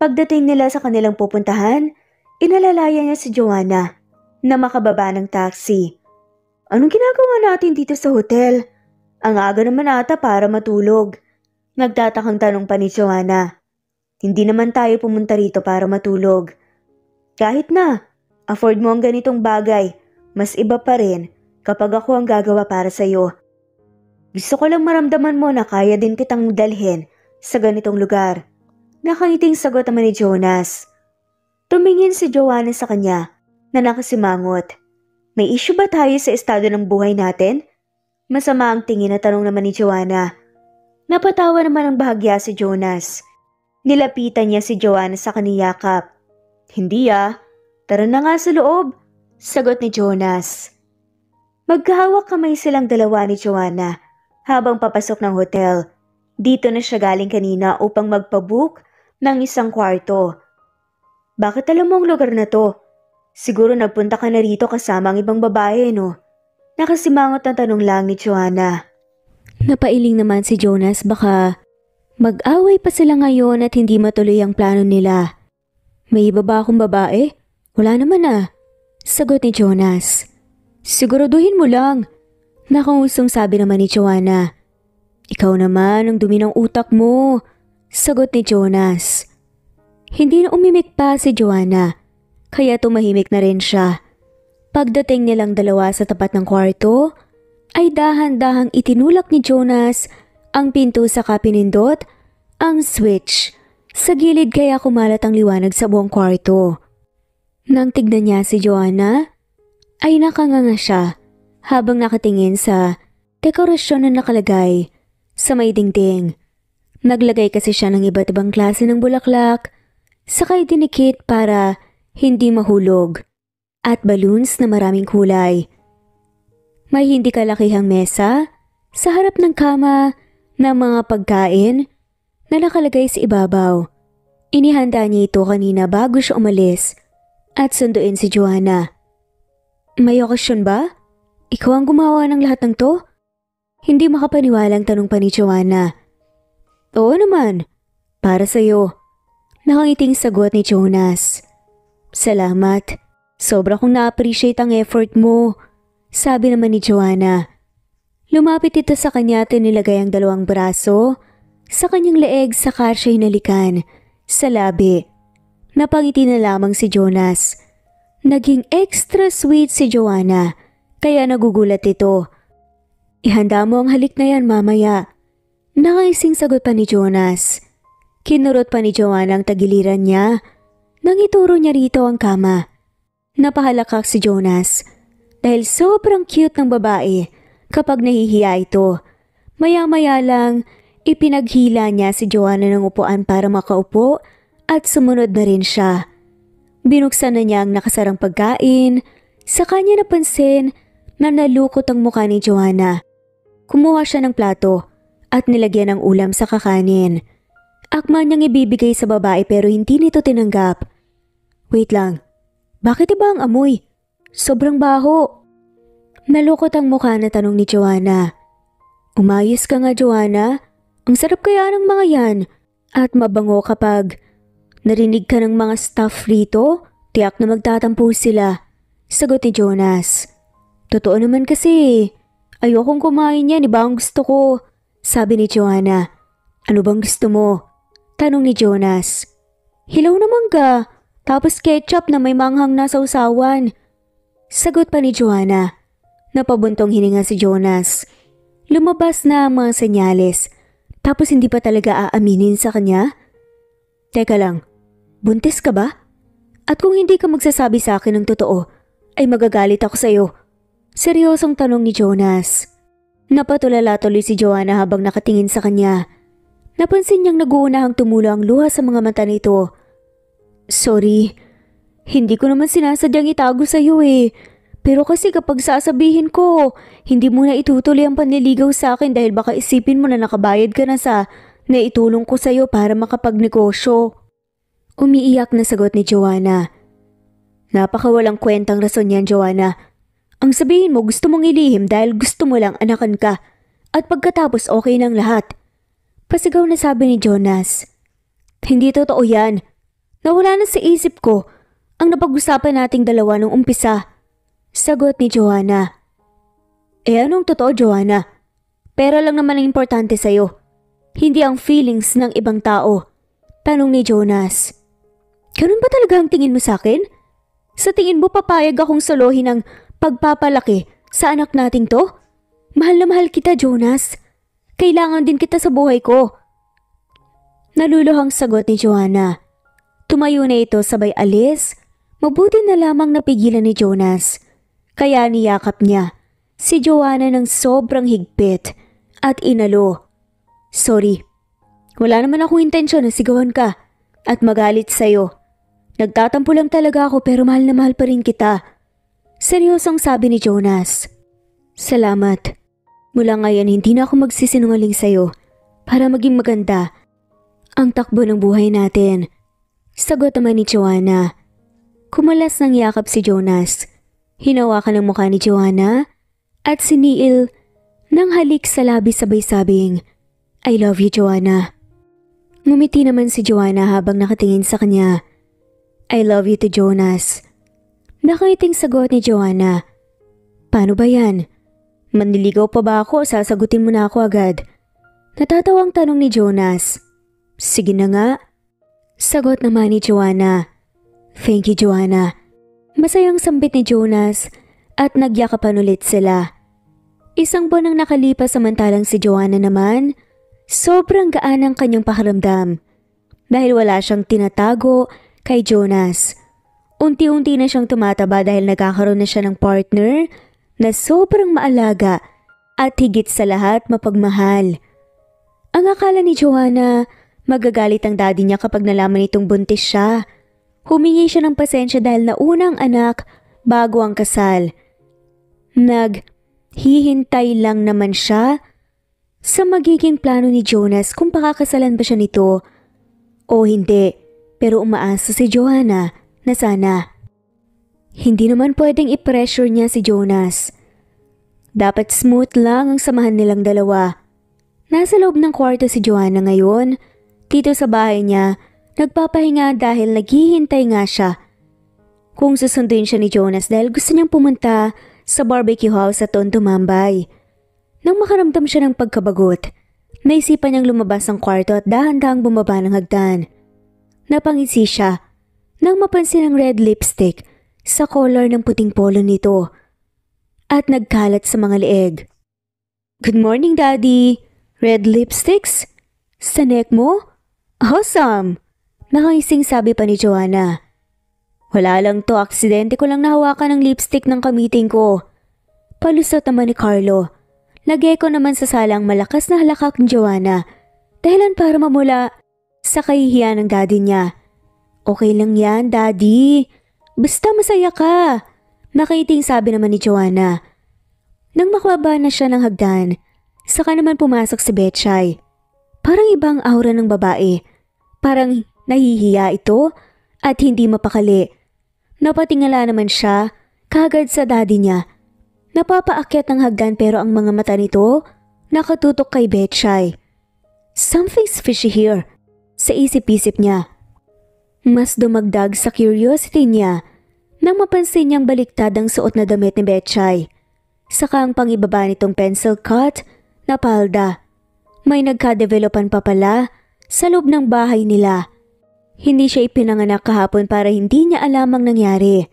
Pagdating nila sa kanilang pupuntahan, inalalaya niya si Joanna na makababa ng taxi. Anong ginagawa natin dito sa hotel? Ang aga naman ata para matulog. Nagtatakang tanong pa ni Joanna. Hindi naman tayo pumunta rito para matulog. Kahit na, afford mo ang ganitong bagay, mas iba pa rin kapag ako ang gagawa para sa'yo. Gusto ko lang maramdaman mo na kaya din kitang dalhin sa ganitong lugar. Nakangiting sagot naman ni Jonas. Tumingin si Joanna sa kanya na nakasimangot. May issue ba tayo sa estado ng buhay natin? Masama ang tingin na tanong naman ni Joanna. Napatawa naman ang bahagya si Jonas. Nilapitan niya si Joanna sa kaniyakap. Hindi tara na nga sa loob, sagot ni Jonas. Magkahawak kamay silang dalawa ni Joanna habang papasok ng hotel. Dito na siya galing kanina upang magpabook ng isang kwarto. Bakit alam mo ang lugar na to? Siguro nagpunta ka na rito kasama ang ibang babae, no? Nakasimangot na tanong lang ni Joanna. Napailing naman si Jonas baka mag-away pa sila ngayon at hindi matuloy ang plano nila. May iba ba akong babae? Wala naman sagot ni Jonas. Siguraduhin mo lang. Nakangusong sabi naman ni Joanna. Ikaw naman ang dumi ng utak mo, sagot ni Jonas. Hindi na umimik pa si Joanna, kaya tumahimik na rin siya. Pagdating nilang dalawa sa tapat ng kwarto, ay dahan-dahang itinulak ni Jonas ang pinto saka pinindot ang switch. Sa gilid kaya kumalat ang liwanag sa buong kwarto. Nang tignan niya si Joanna, ay nakanganga siya habang nakatingin sa dekorasyon na nakalagay sa may dingding. Naglagay kasi siya ng iba't ibang klase ng bulaklak, sakay dinikit para hindi mahulog, at balloons na maraming kulay. May hindi kalakihang mesa sa harap ng kama na mga pagkain na nakalagay sa ibabaw. Inihanda niya ito kanina bago siya umalis at sunduin si Joanna. May okasyon ba? Ikaw ang gumawa ng lahat ng to? Hindi makapaniwalang tanong pa ni Joanna. Oo naman, para sa'yo. Nakangiting sagot ni Jonas. Salamat. Sobra kong na-appreciate ang effort mo. Sabi naman ni Joanna. Lumapit ito sa kanya at nilagay ang dalawang braso sa kanyang leeg saka siya hinalikan sa labi. Napangiti na lamang si Jonas. Naging extra sweet si Joanna kaya nagugulat ito. Ihanda mo ang halik na yan mamaya. Nakaising sagot pa ni Jonas. Kinurot pa ni Joanna ang tagiliran niya nang ituro niya rito ang kama. Napahalakak si Jonas dahil sobrang cute ng babae kapag nahihiya ito. Maya-maya lang ipinaghila niya si Joanna ng upuan para makaupo at sumunod na rin siya. Binuksan na niya ang nakasarang pagkain. Sa kanya napansin na nalukot ang mukha ni Joanna. Kumuha siya ng plato at nilagyan ng ulam sa kakanin. Akma niyang ibibigay sa babae pero hindi nito tinanggap. Wait lang, bakit iba ang amoy? Sobrang baho. Nalukot ang mukha na tanong ni Joanna. Umayos ka nga Joanna, ang sarap kaya ng mga yan at mabango kapag narinig ka ng mga staff rito, tiyak na magtatampo sila. Sagot ni Jonas. Totoo naman kasi, ayokong kumain yan, iba ang gusto ko. Sabi ni Joanna. Ano bang gusto mo? Tanong ni Jonas. Hilaw naman ka, tapos ketchup na may manghang na sausawan. Sagot pa ni Joanna. Napabuntong hininga si Jonas. Lumabas na ang mga senyales, tapos hindi pa talaga aaminin sa kanya? Teka lang, buntis ka ba? At kung hindi ka magsasabi sa akin ng totoo, ay magagalit ako sa'yo. Seryosong tanong ni Jonas. Napatulala tuloy si Joanna habang nakatingin sa kanya. Napansin niyang naguunahang tumulo ang luha sa mga mata nito. Sorry, hindi ko naman sinasadyang itago sa'yo eh. Pero kasi kapag sasabihin ko, hindi mo na itutuloy ang panliligaw sa akin dahil baka isipin mo na nakabayad ka na sa naitulong ko sa'yo para makapagnegosyo. Umiiyak na sagot ni Joanna. Napakawalang kwentang rason yan, Joanna. Ang sabihin mo gusto mong ilihim dahil gusto mo lang anakan ka at pagkatapos okay ng lahat. Pasigaw na sabi ni Jonas. Hindi totoo yan. Nawala na sa isip ko ang napag-usapan nating dalawa nung umpisa. Sagot ni Joanna. Anong totoo, Joanna? Pera lang naman ang importante sa'yo. Hindi ang feelings ng ibang tao. Tanong ni Jonas. Ganun ba talaga ang tingin mo sa akin? Sa tingin mo papayag akong solohin ng pagpapalaki sa anak nating to? Mahal na mahal kita, Jonas. Kailangan din kita sa buhay ko. Naluluhang sagot ni Joanna. Tumayo na ito sabay alis. Mabuti na lamang napigilan ni Jonas. Kaya niyakap niya si Joanna ng sobrang higpit at inalo. Sorry, wala naman akong intensyon na sigawan ka at magalit sa'yo. Nagtatampo lang talaga ako pero mahal na mahal pa rin kita. Seryosong sabi ni Jonas. Salamat. Mula ngayon hindi na ako magsisinungaling sa'yo para maging maganda ang takbo ng buhay natin. Sagot naman ni Joanna. Kumalas ng yakap si Jonas. Hinawakan ang mukha ni Joanna at siniil ng halik sa labi sabay sabing, I love you, Joanna. Ngumiti naman si Joanna habang nakatingin sa kanya. I love you to Jonas. Nakangiting sagot ni Joanna. Paano ba yan? Manliligaw pa ba ako o sasagutin mo na ako agad? Natatawang tanong ni Jonas. Sige na nga. Sagot naman ni Joanna. Thank you, Joanna. Masayang sambit ni Jonas at nagyakapan ulit sila. Isang buwan ang nakalipas samantalang si Joanna naman, sobrang gaan ang kanyang pakiramdam dahil wala siyang tinatago kay Jonas. Unti-unti na siyang tumataba dahil nagkakaroon na siya ng partner na sobrang maalaga at higit sa lahat mapagmahal. Ang akala ni Joanna, magagalit ang daddy niya kapag nalaman itong buntis siya. Humingi siya ng pasensya dahil nauna ang anak bago ang kasal. Naghihintay lang naman siya sa magiging plano ni Jonas kung pakakasalan ba siya nito o hindi. Pero umaasa si Joanna na sana. Hindi naman pwedeng i-pressure niya si Jonas. Dapat smooth lang ang samahan nilang dalawa. Nasa loob ng kwarto si Joanna ngayon. Dito sa bahay niya, nagpapahinga dahil naghihintay nga siya. Kung susunduin siya ni Jonas dahil gusto niyang pumunta sa barbecue house at doon tumambay. Nang makaramdam siya ng pagkabagot, naisipan niyang lumabas ng kwarto at dahan-dahang bumaba ng hagdan. Napangisi siya nang mapansin ang red lipstick sa collar ng puting polo nito at nagkalat sa mga leeg. Good morning, Daddy! Red lipsticks? Sa neck mo? Awesome! Nakangising sabi pa ni Joanna. Wala lang to, aksidente ko lang nahawakan ng lipstick ng kamiting ko. Palusot naman ni Carlo. Lagay ko naman sa sala ang malakas na halakak ni Joanna dahilan para mamula sa kahihiyan ng daddy niya. Okay lang yan, Daddy. Basta masaya ka. Nakaiting sabi naman ni Joanna. Nang makababa na siya ng hagdan, saka naman pumasok si Betchay. Parang ibang aura ng babae. Parang nahihiya ito at hindi mapakali. Napatingala naman siya kagad sa daddy niya. Napapaakyat ng hagdan pero ang mga mata nito nakatutok kay Betchay. Something's fishy here. Sa isip-isip niya. Mas dumagdag sa curiosity niya nang mapansin niyang baliktad ang suot na damit ni Betchay. Saka ang pangibaba nitong pencil cut na palda. May nagka-developan pa pala sa loob ng bahay nila. Hindi siya ipinanganak kahapon para hindi niya alam ang nangyari.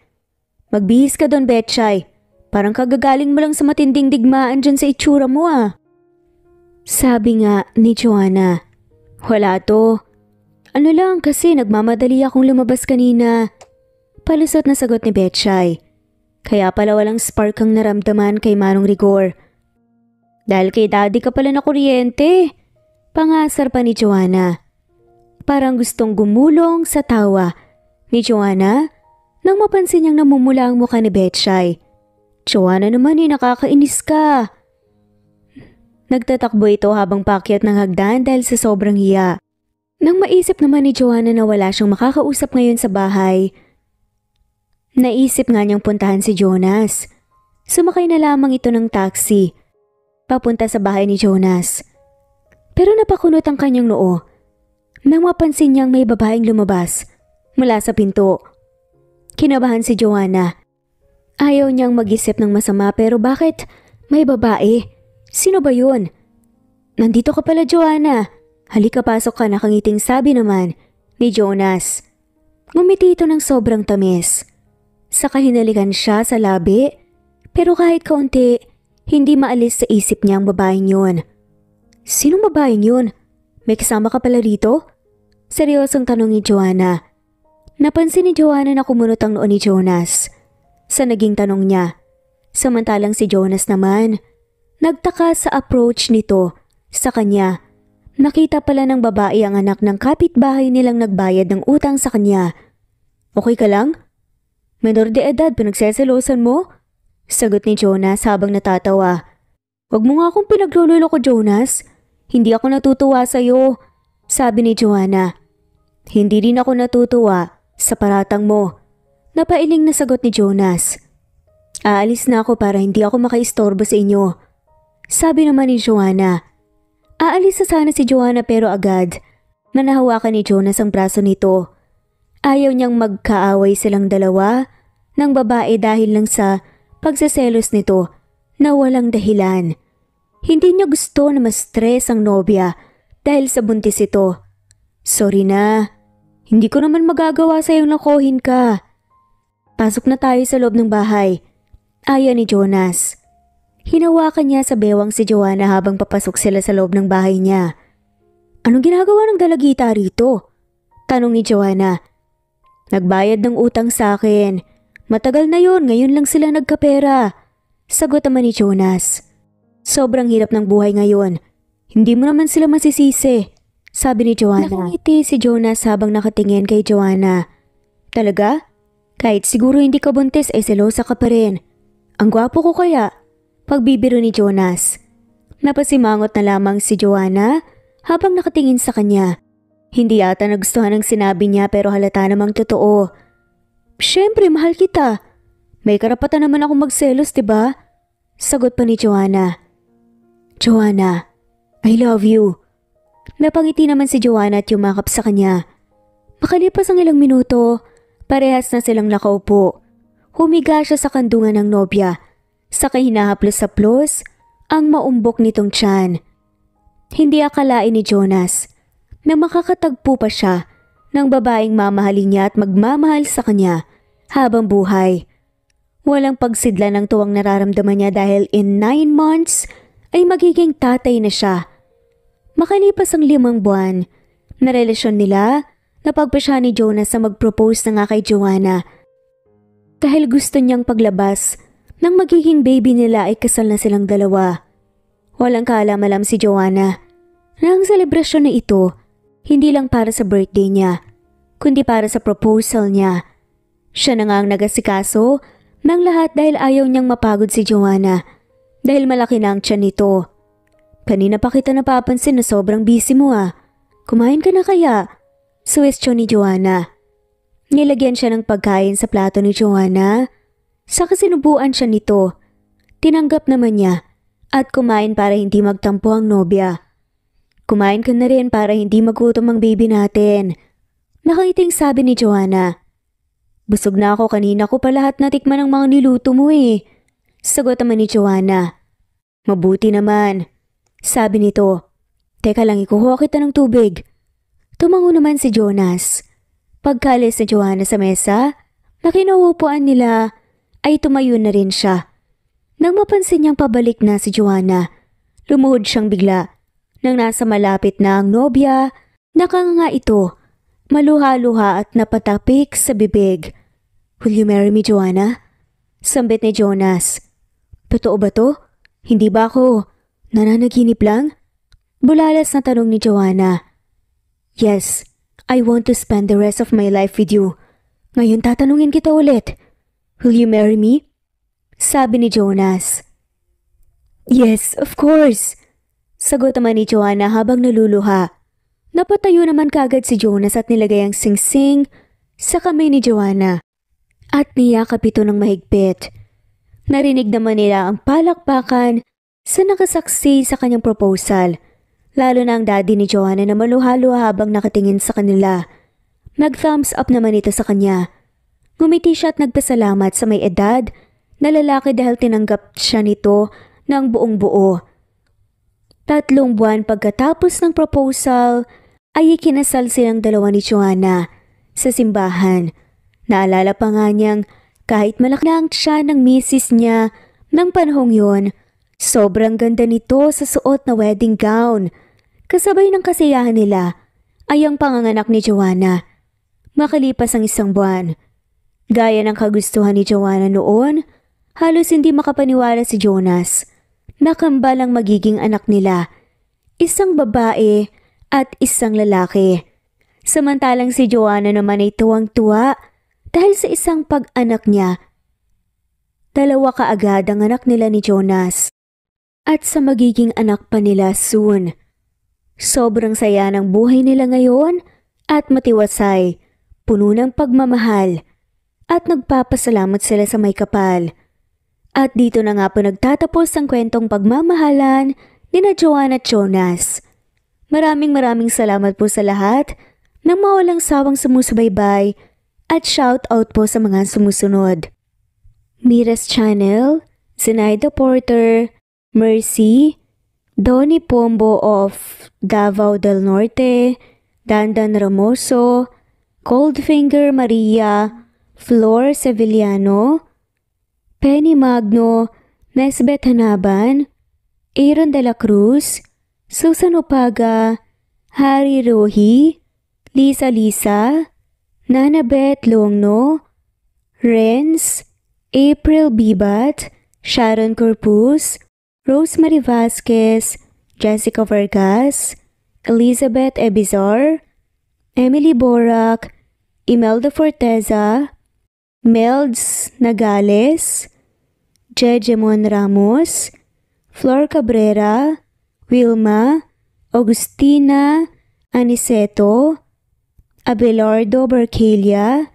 Magbihis ka doon, Betchay. Parang kagagaling mo lang sa matinding digmaan dyan sa itsura mo ah. Sabi nga ni Joanna. Wala to. Ano lang kasi nagmamadali akong lumabas kanina. Palusot na sagot ni Betchay. Kaya pala walang spark ang naramdaman kay Manong Rigor. Dahil kay daddy ka pala na kuryente. Pangasar pa ni Joanna. Parang gustong gumulong sa tawa ni Joanna nang mapansin niyang namumula ang mukha ni Betchay. Joanna naman nakakainis ka. Nagtatakbo ito habang paakyat ng hagdan dahil sa sobrang hiya. Nang maisip naman ni Joanna na wala siyang makakausap ngayon sa bahay, naisip nga niyang puntahan si Jonas. Sumakay na lamang ito ng taxi, papunta sa bahay ni Jonas. Pero napakunot ang kanyang noo nang mapansin niyang may babaeng lumabas mula sa pinto. Kinabahan si Joanna. Ayaw niyang mag-isip ng masama pero bakit may babae? Sino ba yun? Nandito ka pala, Joanna. Halika pasok ka, nakangiting sabi naman ni Jonas. Ngumiti ito ng sobrang tamis. Saka hinalikan siya sa labi pero kahit kaunti hindi maalis sa isip niya ang babaeng yun. Sinong babaeng yun? May kasama ka pala rito? Seryosong tanong ni Joanna. Napansin ni Joanna na kumunot ang noo ni Jonas sa naging tanong niya. Samantalang si Jonas naman nagtaka sa approach nito sa kanya. Nakita pala ng babae ang anak ng kapitbahay nilang nagbayad ng utang sa kanya. Okay ka lang? Menor de edad, pinagseselosan mo? Sagot ni Jonas habang natatawa. Wag mo nga akong pinaglulolo ko, Jonas. Hindi ako natutuwa sa'yo, sabi ni Joanna. Hindi rin ako natutuwa sa paratang mo. Napailing na sagot ni Jonas. Aalis na ako para hindi ako makaistorbo sa inyo, sabi naman ni Joanna. Aalis na sana si Joanna pero agad na nahawakan ni Jonas ang braso nito. Ayaw niyang magkaaway silang dalawa ng babae dahil lang sa pagseselos nito na walang dahilan. Hindi niya gusto na ma-stress ang nobya dahil sa buntis ito. Sorry na. Hindi ko naman magagawa sa'yong lokohin ka. Pasok na tayo sa loob ng bahay. Aya ni Jonas. Hinawakan niya sa bewang si Joanna habang papasok sila sa loob ng bahay niya. Anong ginagawa ng dalagita rito? Tanong ni Joanna. Nagbayad ng utang sa akin. Matagal na yon, ngayon lang sila nagkapera. Sagot naman ni Jonas. Sobrang hirap ng buhay ngayon. Hindi mo naman sila masisisi. Sabi ni Joanna. Nakangiti si Jonas habang nakatingin kay Joanna. Talaga? Kahit siguro hindi ka buntis ay selosa ka pa rin. Ang gwapo ko kaya? Pagbibiro ni Jonas. Napasimangot na lamang si Joanna habang nakatingin sa kanya. Hindi ata nagustuhan ang sinabi niya pero halata namang totoo. Siyempre, mahal kita. May karapatan naman akong magselos, diba? Sagot pa ni Joanna. Joanna, I love you. Napangiti naman si Joanna at yumakap sa kanya. Makalipas ang ilang minuto, parehas na silang nakaupo. Humiga siya sa kandungan ng nobya. Saka hinahaplos-haplos ang maumbok nitong tiyan. Hindi akalain ni Jonas na makakatagpo pa siya ng babaeng mamahalin niya at magmamahal sa kanya habang buhay. Walang pagsidla ng tuwang nararamdaman niya dahil in 9 months ay magiging tatay na siya. Makalipas ang 5 buwan na relasyon nila, napagpa siya ni Jonas na mag-propose na nga kay Joanna. Dahil gusto niyang paglabas nang magiging baby nila ay kasal na silang dalawa. Walang kaalam-alam si Joanna na ang selebrasyon na ito hindi lang para sa birthday niya, kundi para sa proposal niya. Siya na nga ang nagasikaso ng lahat dahil ayaw niyang mapagod si Joanna dahil malaki na ang tiyan nito. Kanina pa kita napapansin na sobrang busy mo ah. Kumain ka na kaya? Suwestyon ni Joanna. Nilagyan siya ng pagkain sa plato ni Joanna. Saka sinubuan siya nito. Tinanggap naman niya at kumain para hindi magtampo ang nobya. Kumain ka na rin para hindi magutom ang baby natin. Nakaiting sabi ni Joanna. Busog na ako, kanina ko pa lahat natikman ng mga niluto mo eh. Sagot naman ni Joanna. Mabuti naman. Sabi nito. Teka lang, ikukuha kita ng tubig. Tumango naman si Jonas. Pagkalis ni Joanna sa mesa, na kinauupuan nila, ay tumayo na rin siya. Nang mapansin niyang pabalik na si Joanna, lumuhod siyang bigla. Nang nasa malapit na ang nobya, nakanganga ito, maluha-luha at napatapik sa bibig. Will you marry me, Joanna? Sambit ni Jonas. Totoo ba to? Hindi ba ako nananaginip lang? Bulalas na tanong ni Joanna. Yes, I want to spend the rest of my life with you. Ngayon tatanungin kita ulit. Will you marry me? Sabi ni Jonas. Yes, of course. Sagot naman ni Joanna habang naluluha. Napatayo naman kagad si Jonas at nilagay ang singsing sa kamay ni Joanna. At niyakap ito ng mahigpit. Narinig naman nila ang palakpakan sa nakasaksi sa kanyang proposal. Lalo na ang daddy ni Joanna na maluha-luha habang nakatingin sa kanila. Nag-thumbs up naman ito sa kanya. Ngumiti siya at nagpasalamat sa may edad na lalaki dahil tinanggap siya nito ng buong buo. 3 buwan pagkatapos ng proposal ay ikinasal silang dalawa ni Joanna sa simbahan. Naalala pa nga niyang kahit malaki lang siya ng misis niya ng panahong yon, sobrang ganda nito sa suot na wedding gown. Kasabay ng kasiyahan nila ay ang panganganak ni Joanna. Makalipas ang 1 buwan. Gaya ng kagustuhan ni Joanna noon, halos hindi makapaniwala si Jonas na kambal ang magiging anak nila. 1 babae at 1 lalaki. Samantalang si Joanna naman ay tuwang-tuwa dahil sa isang pag-anak niya. 2 kaagad ang anak nila ni Jonas at sa magiging anak pa nila soon. Sobrang saya ng buhay nila ngayon at matiwasay, puno ng pagmamahal. At nagpapasalamat sila sa may kapal. At dito na nga po nagtatapos ang kwentong pagmamahalan ni na Joanna at Jonas. Maraming salamat po sa lahat ng mawalang sawang sumusubaybay at shout out po sa mga sumusunod. Mira's Channel, Zenaida Porter, Mercy, Donnie Pombo of Davao del Norte, Dandan Ramoso, Goldfinger Maria Flor Sevillano, Penny Magno Nesbeth Hanaban, Aaron de la Cruz, Susan Opaga, Harry Rohi, Lisa Lisa, Nanabeth Longno, Renz, April Bibat, Sharon Corpus, Rosemary Vasquez, Jessica Vargas, Elizabeth Ebizar, Emily Borak, Imelda Forteza, Melds Nagales, Jejemon Ramos, Flor Cabrera, Wilma, Augustina Aniceto, Abelardo Barcalia,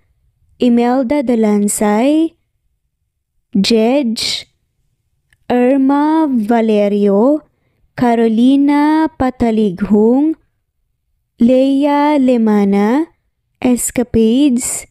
Imelda Dalansay, Jedge, Irma Valerio, Carolina Patalighung, Leia Lemana, Escapades,